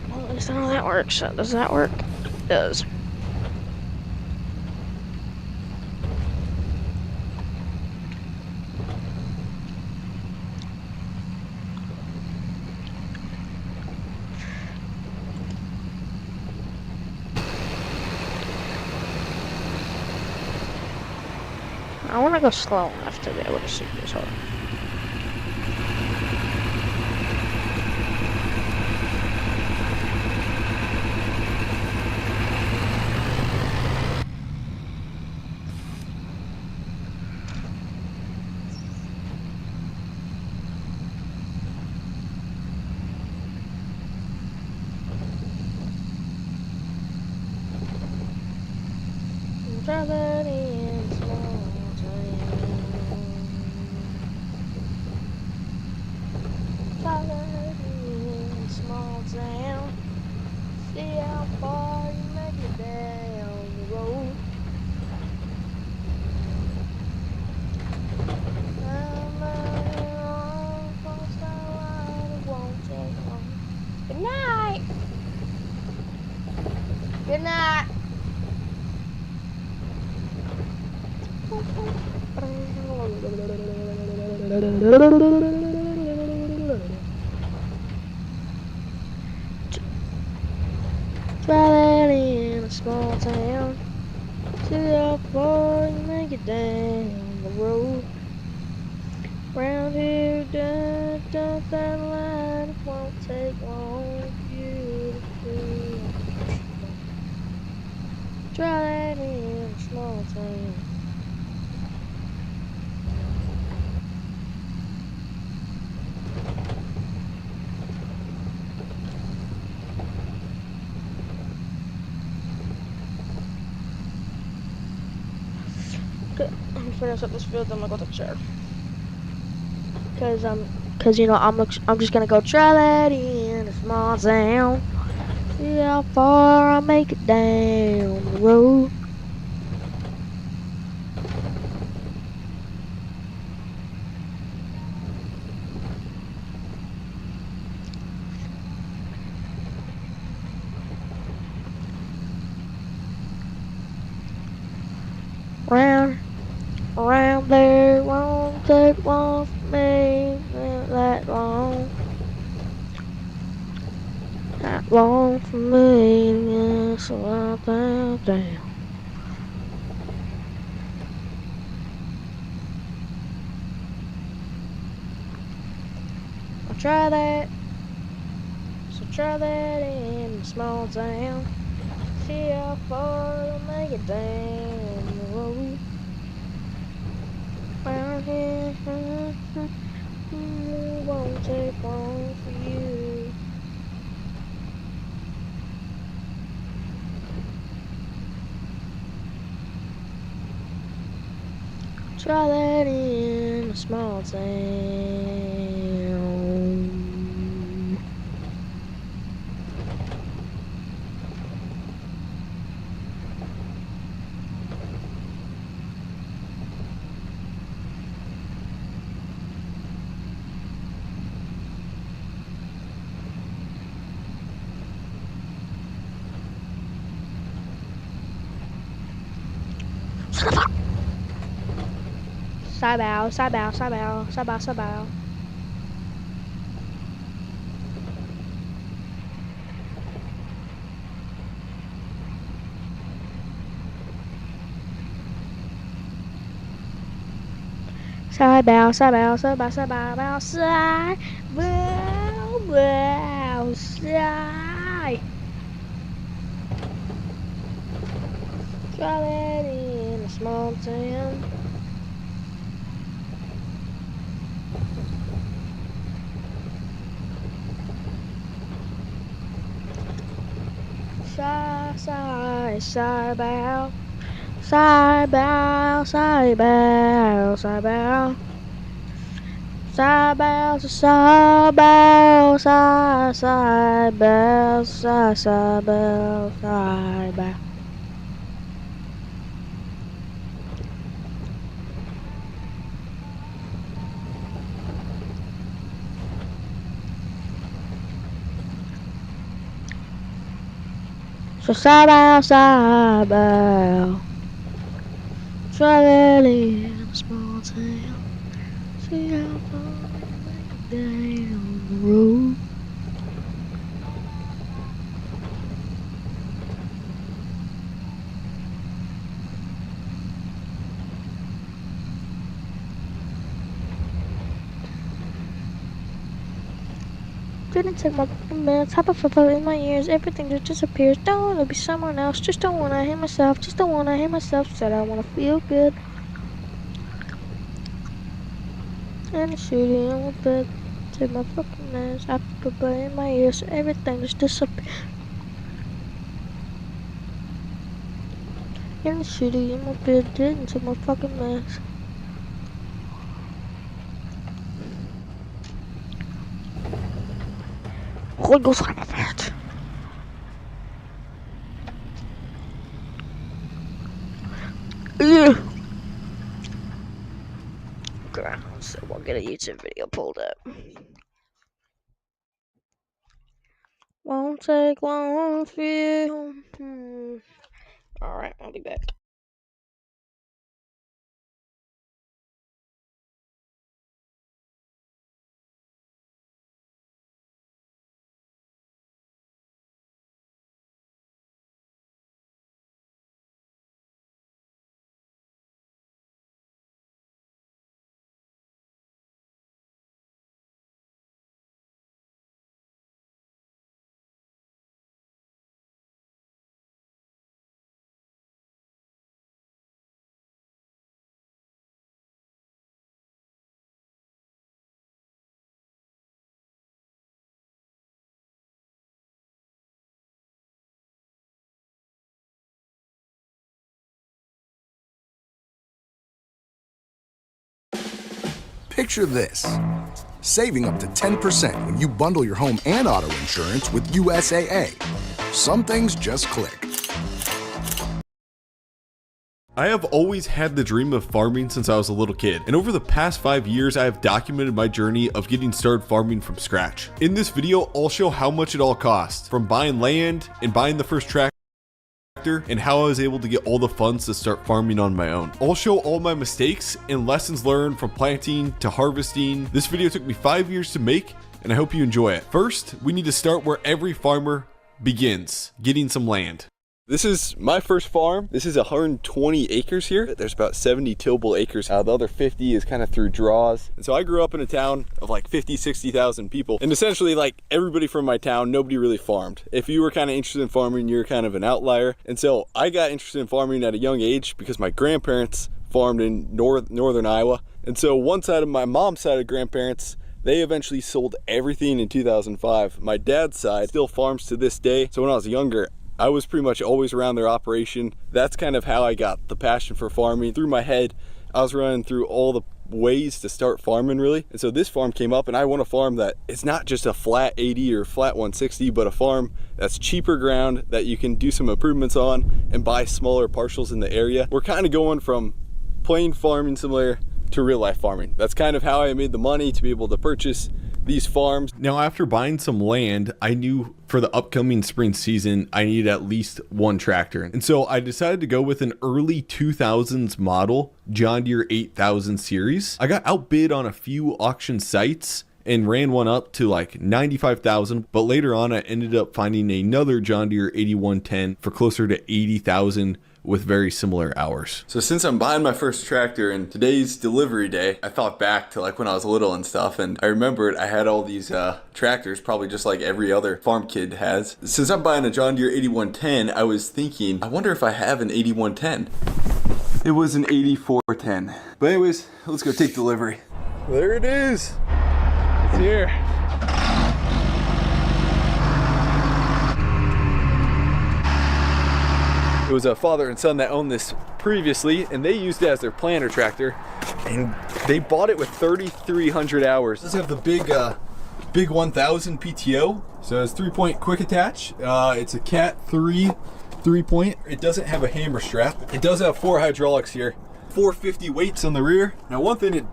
Well, at least I know that works. Does that work? It does. I want to go slow enough to be able to see this hole. Try that in a small town. Try that in a small town. See how far you make it down the road. Good night. Good night. Try that in a small town. See how far you make it down the road. Round here, don't that line, it won't take long for you to see. Try that in a small town. I'm finish up this field, then I'm gonna go to the chair. Cause you know I'm just gonna go try that in a small town. See how far I make it down the road. Around there won't take long for me, not that long. Not long for me, yeah, so I'll down. I'll try that. So try that in a small town. See how far I'll make it down the road. Around here, won't take long for you. Try that in a small town. Sabao, sabao, sabao, sabao, sabao. Side bow, side bow, side bow, side bow, bow, side bow, bow, side. Try that in a small town. Side, side, side bow. Side bow, side bow, side bow. Side bow, side bow, side bow, side bow, side bow. So side bow, side bow. Traveling in a small town. See how far down the road. Didn't take my minutes, hop up in my ears, everything just disappears. Don't wanna be someone else, just don't wanna hate myself, just don't wanna hate myself. Said I wanna feel good. And the shooting on my bed, take my fucking minutes, hop up in my ears, everything just disappears. And the shooting in my bed, didn't take my fucking minutes. Holy Ghost, I'm a fat. Yeah. Ground, so we'll get a YouTube video pulled up. Won't take long for you. Alright, I'll be back. Picture this. Saving up to 10% when you bundle your home and auto insurance with USAA. Some things just click. I have always had the dream of farming since I was a little kid, and over the past 5 years I have documented my journey of getting started farming from scratch. In this video, I'll show how much it all cost, from buying land and buying the first tractor, and how I was able to get all the funds to start farming on my own. I'll show all my mistakes and lessons learned from planting to harvesting. This video took me 5 years to make, and I hope you enjoy it. First, we need to start where every farmer begins, getting some land. This is my first farm. This is 120 acres here. There's about 70 tillable acres. The other 50 is kind of through draws. And so I grew up in a town of like 50, 60,000 people. And essentially like everybody from my town, nobody really farmed. If you were kind of interested in farming, you're kind of an outlier. And so I got interested in farming at a young age because my grandparents farmed in northern Iowa. And so one side of my mom's side of grandparents, they eventually sold everything in 2005. My dad's side still farms to this day. So when I was younger, I was pretty much always around their operation. That's kind of how I got the passion for farming. Through my head, I was running through all the ways to start farming really. And so this farm came up and I want a farm that it's not just a flat 80 or flat 160, but a farm that's cheaper ground that you can do some improvements on and buy smaller parcels in the area. We're kind of going from plain farming simulator to real life farming. That's kind of how I made the money to be able to purchase these farms. Now, after buying some land, I knew for the upcoming spring season, I needed at least one tractor. And so I decided to go with an early 2000s model John Deere 8000 series. I got outbid on a few auction sites and ran one up to like 95,000, but later on I ended up finding another John Deere 8110 for closer to 80,000 with very similar hours. So since I'm buying my first tractor and today's delivery day, I thought back to like when I was little and stuff, and I remembered I had all these tractors, probably just like every other farm kid has. Since I'm buying a John Deere 8110, I was thinking, I wonder if I have an 8110. It was an 8410. But anyways, let's go take delivery. There it is. It's here. It was a father and son that owned this previously, and they used it as their planter tractor, and they bought it with 3,300 hours. It does have the big 1000 PTO, so it's 3-point quick attach. It's a Cat 3 3-point. It doesn't have a hammer strap. It does have 4 hydraulics here, 450 weights on the rear. Now one thing it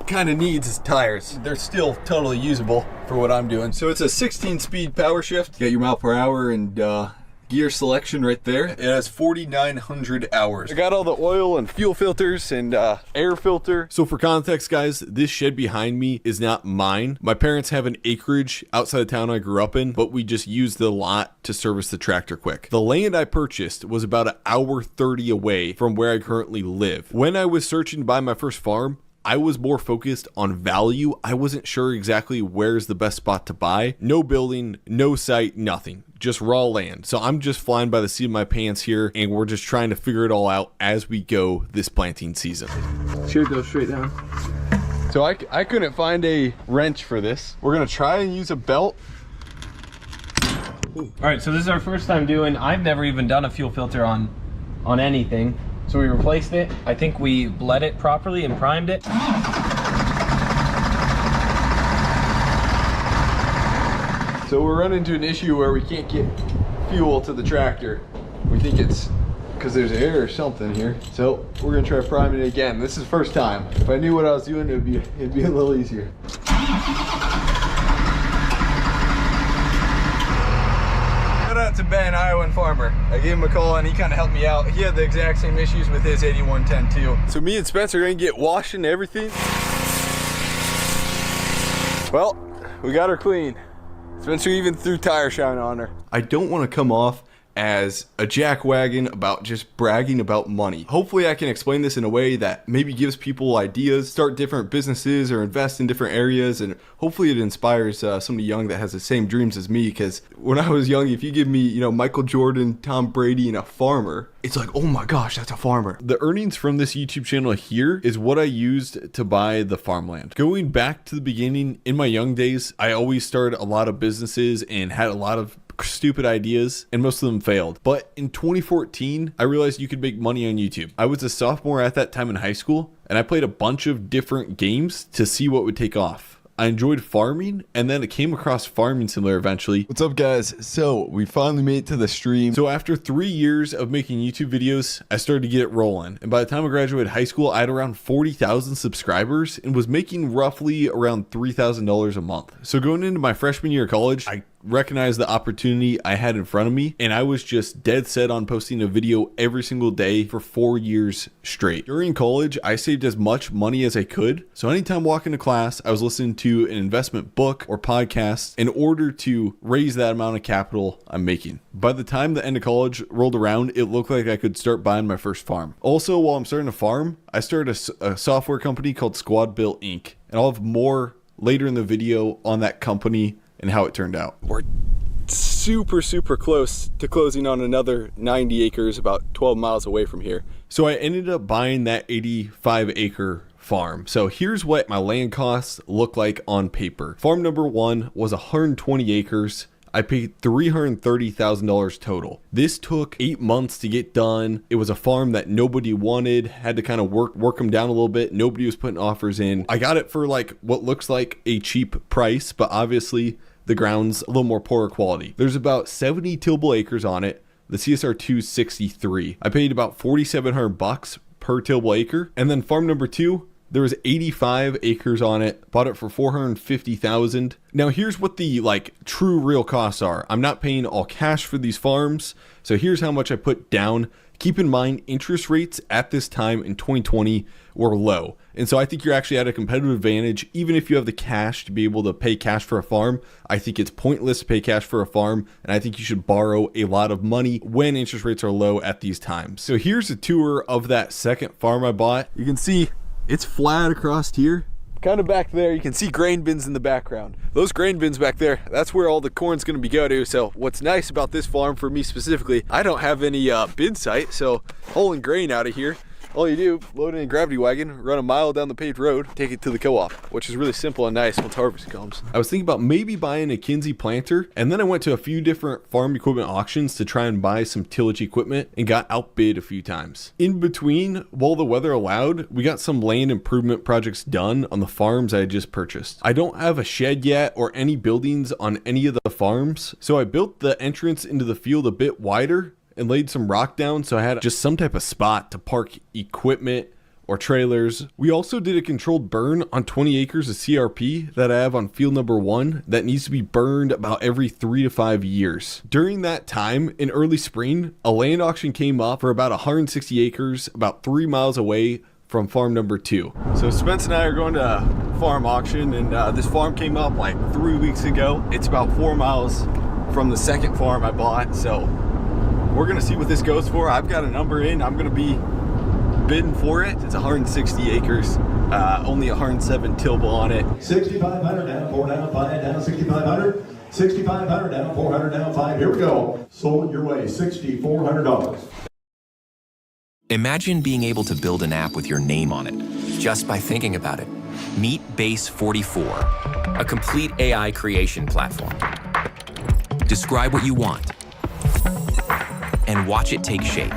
kind of needs is tires. They're still totally usable for what I'm doing. So it's a 16-speed power shift. You got your mile per hour and gear selection right there. It has 4,900 hours. I got all the oil and fuel filters and air filter. So for context, guys, this shed behind me is not mine. My parents have an acreage outside the town I grew up in, but we just used the lot to service the tractor quick. The land I purchased was about an hour 30 away from where I currently live. When I was searching to buy my first farm, I was more focused on value. I wasn't sure exactly where's the best spot to buy. No building, no site, nothing. Just raw land. So I'm just flying by the seat of my pants here, and we're just trying to figure it all out as we go this planting season. Should go straight down. So I couldn't find a wrench for this. We're gonna try and use a belt. All right, so this is our first time doing, I've never even done a fuel filter on anything. So we replaced it. I think we bled it properly and primed it. So we're running into an issue where we can't get fuel to the tractor. We think it's because there's air or something here. So we're gonna try priming it again. This is the first time. If I knew what I was doing, it'd be a little easier. Shout out to Ben, Iowan farmer. I gave him a call and he kind of helped me out. He had the exact same issues with his 8110 too. So me and Spencer are gonna get washing everything. Well, we got her clean. Spencer even threw tire shine on her. I don't want to come off as a jackwagon about just bragging about money. Hopefully I can explain this in a way that maybe gives people ideas, start different businesses or invest in different areas, and hopefully it inspires somebody young that has the same dreams as me, because when I was young, if you give me, Michael Jordan, Tom Brady, and a farmer, it's like, oh my gosh, that's a farmer. The earnings from this YouTube channel here is what I used to buy the farmland. Going back to the beginning, in my young days, I always started a lot of businesses and had a lot of stupid ideas, and most of them failed. But in 2014, I realized you could make money on YouTube. I was a sophomore at that time in high school, and I played a bunch of different games to see what would take off. I enjoyed farming, and then I came across Farming Simulator eventually. What's up, guys? So we finally made it to the stream. So after 3 years of making YouTube videos, I started to get it rolling. And by the time I graduated high school, I had around 40,000 subscribers and was making roughly around $3,000 a month. So going into my freshman year of college, I recognized the opportunity I had in front of me, and I was just dead set on posting a video every single day for 4 years straight. During college, I saved as much money as I could, so anytime walking to class, I was listening to an investment book or podcast in order to raise that amount of capital I'm making. By the time the end of college rolled around, it looked like I could start buying my first farm. Also, while I'm starting to farm, I started a software company called Squad Built Inc., and I'll have more later in the video on that company and how it turned out. We're super close to closing on another 90 acres about 12 miles away from here. So I ended up buying that 85-acre farm. So here's what my land costs look like on paper. Farm number 1 was 120 acres. I paid $330,000 total. This took 8 months to get done. It was a farm that nobody wanted, had to kind of work them down a little bit. Nobody was putting offers in. I got it for like what looks like a cheap price, but obviously the ground's a little more poorer quality. There's about 70 tillable acres on it. The CSR 263. I paid about $4,700 per tillable acre. And then farm number 2, there was 85 acres on it. Bought it for $450,000. Now here's what the true real costs are. I'm not paying all cash for these farms. So here's how much I put down Keep in mind, interest rates at this time in 2020 were low. And so I think you're actually at a competitive advantage. Even if you have the cash to be able to pay cash for a farm, I think it's pointless to pay cash for a farm. And I think you should borrow a lot of money when interest rates are low at these times. So here's a tour of that second farm I bought. You can see it's flat across here. Kind of back there, you can see grain bins in the background. Those grain bins back there, that's where all the corn's gonna be go to. So what's nice about this farm for me specifically, I don't have any bin site, so hauling grain out of here, all you do, load in a gravity wagon, run a mile down the paved road, take it to the co-op, which is really simple and nice once harvest comes. I was thinking about maybe buying a Kinsey planter, and then I went to a few different farm equipment auctions to try and buy some tillage equipment and got outbid a few times. In between, while the weather allowed, we got some land improvement projects done on the farms I had just purchased. I don't have a shed yet or any buildings on any of the farms, so I built the entrance into the field a bit wider and laid some rock down so I had just some type of spot to park equipment or trailers. We also did a controlled burn on 20 acres of CRP that I have on field number 1 that needs to be burned about every 3 to 5 years. During that time, in early spring, a land auction came up for about 160 acres, about 3 miles away from farm number 2. So Spence and I are going to farm auction, and this farm came up like 3 weeks ago. It's about 4 miles from the second farm I bought, so we're gonna see what this goes for. I've got a number in. I'm gonna be bidding for it. It's 160 acres, only 107 tillable on it. 6,500 down, 4 down, 5 down, 6,500. 6,500 down, 400 down, 5. Here we go. Sold your way, $6,400. Imagine being able to build an app with your name on it, just by thinking about it. Meet Base 44, a complete AI creation platform. Describe what you want, and watch it take shape.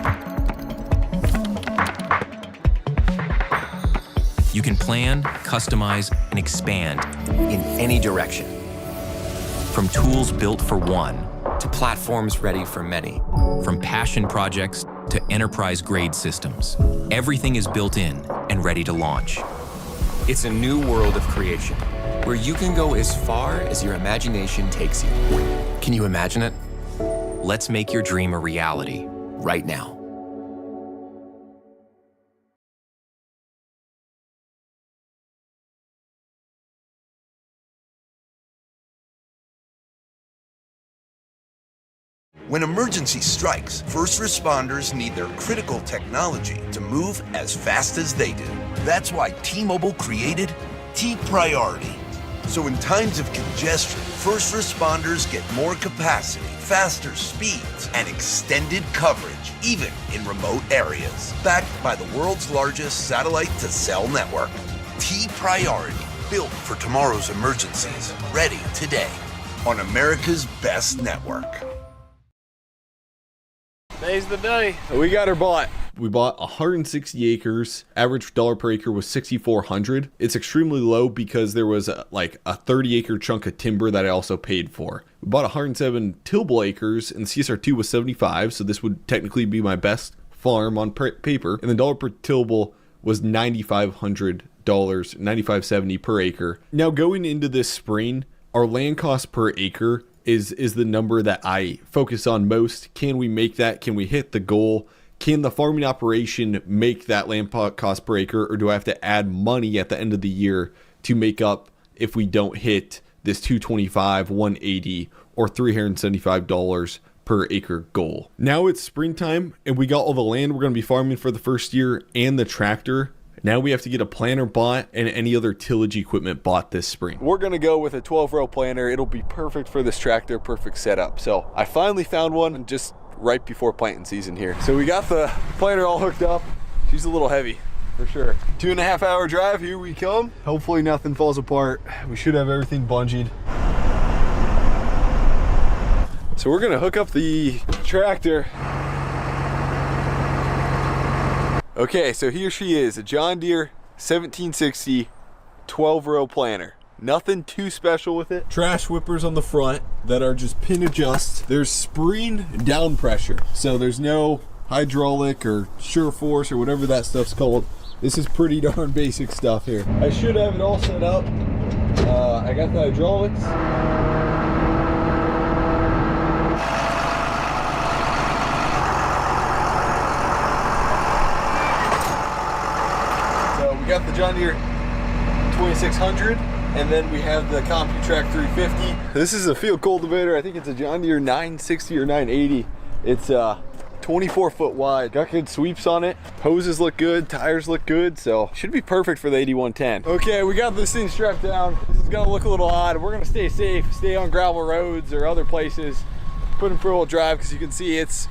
You can plan, customize, and expand in any direction. From tools built for one to platforms ready for many. From passion projects to enterprise-grade systems. Everything is built in and ready to launch. It's a new world of creation, where you can go as far as your imagination takes you. Can you imagine it? Let's make your dream a reality right now. When emergency strikes, first responders need their critical technology to move as fast as they do. That's why T-Mobile created T-Priority. So in times of congestion, first responders get more capacity, faster speeds, and extended coverage, even in remote areas. Backed by the world's largest satellite-to-cell network. T-Priority, built for tomorrow's emergencies. Ready today on America's best network. Today's the day. We got her bought. We bought 160 acres. Average dollar per acre was $6,400. It's extremely low because there was a 30-acre chunk of timber that I also paid for. We bought 107 tillable acres, and the CSR2 was 75, so this would technically be my best farm on paper. And the dollar per tillable was $9,500, $9,570 per acre. Now going into this spring, our land cost per acre is the number that I focus on most. Can we make that? Can we hit the goal? Can the farming operation make that land cost per acre, or do I have to add money at the end of the year to make up if we don't hit this $225, $180, or $375 per acre goal? Now it's springtime and we got all the land we're going to be farming for the first year and the tractor. Now we have to get a planter bought and any other tillage equipment bought this spring. We're gonna go with a 12-row planter. It'll be perfect for this tractor, perfect setup. So I finally found one just right before planting season here. So we got the planter all hooked up. She's a little heavy for sure. 2.5 hour drive, here we come. Hopefully nothing falls apart. We should have everything bungeed. So we're gonna hook up the tractor. Okay, so here she is, a John Deere 1760 12-row planter. Nothing too special with it. Trash whippers on the front that are just pin adjust. There's spring down pressure, so there's no hydraulic or sure force or whatever that stuff's called. This is pretty darn basic stuff here. I should have it all set up. I got the hydraulics. got the John Deere 2600, and then we have the CompuTrack 350. This is a field cultivator. I think it's a John Deere 960 or 980. It's 24 foot wide. Got good sweeps on it. Hoses look good, tires look good, so should be perfect for the 8110. Okay, we got this thing strapped down. This is gonna look a little odd. We're gonna stay safe, stay on gravel roads or other places. Put in four-wheel drive because you can see it's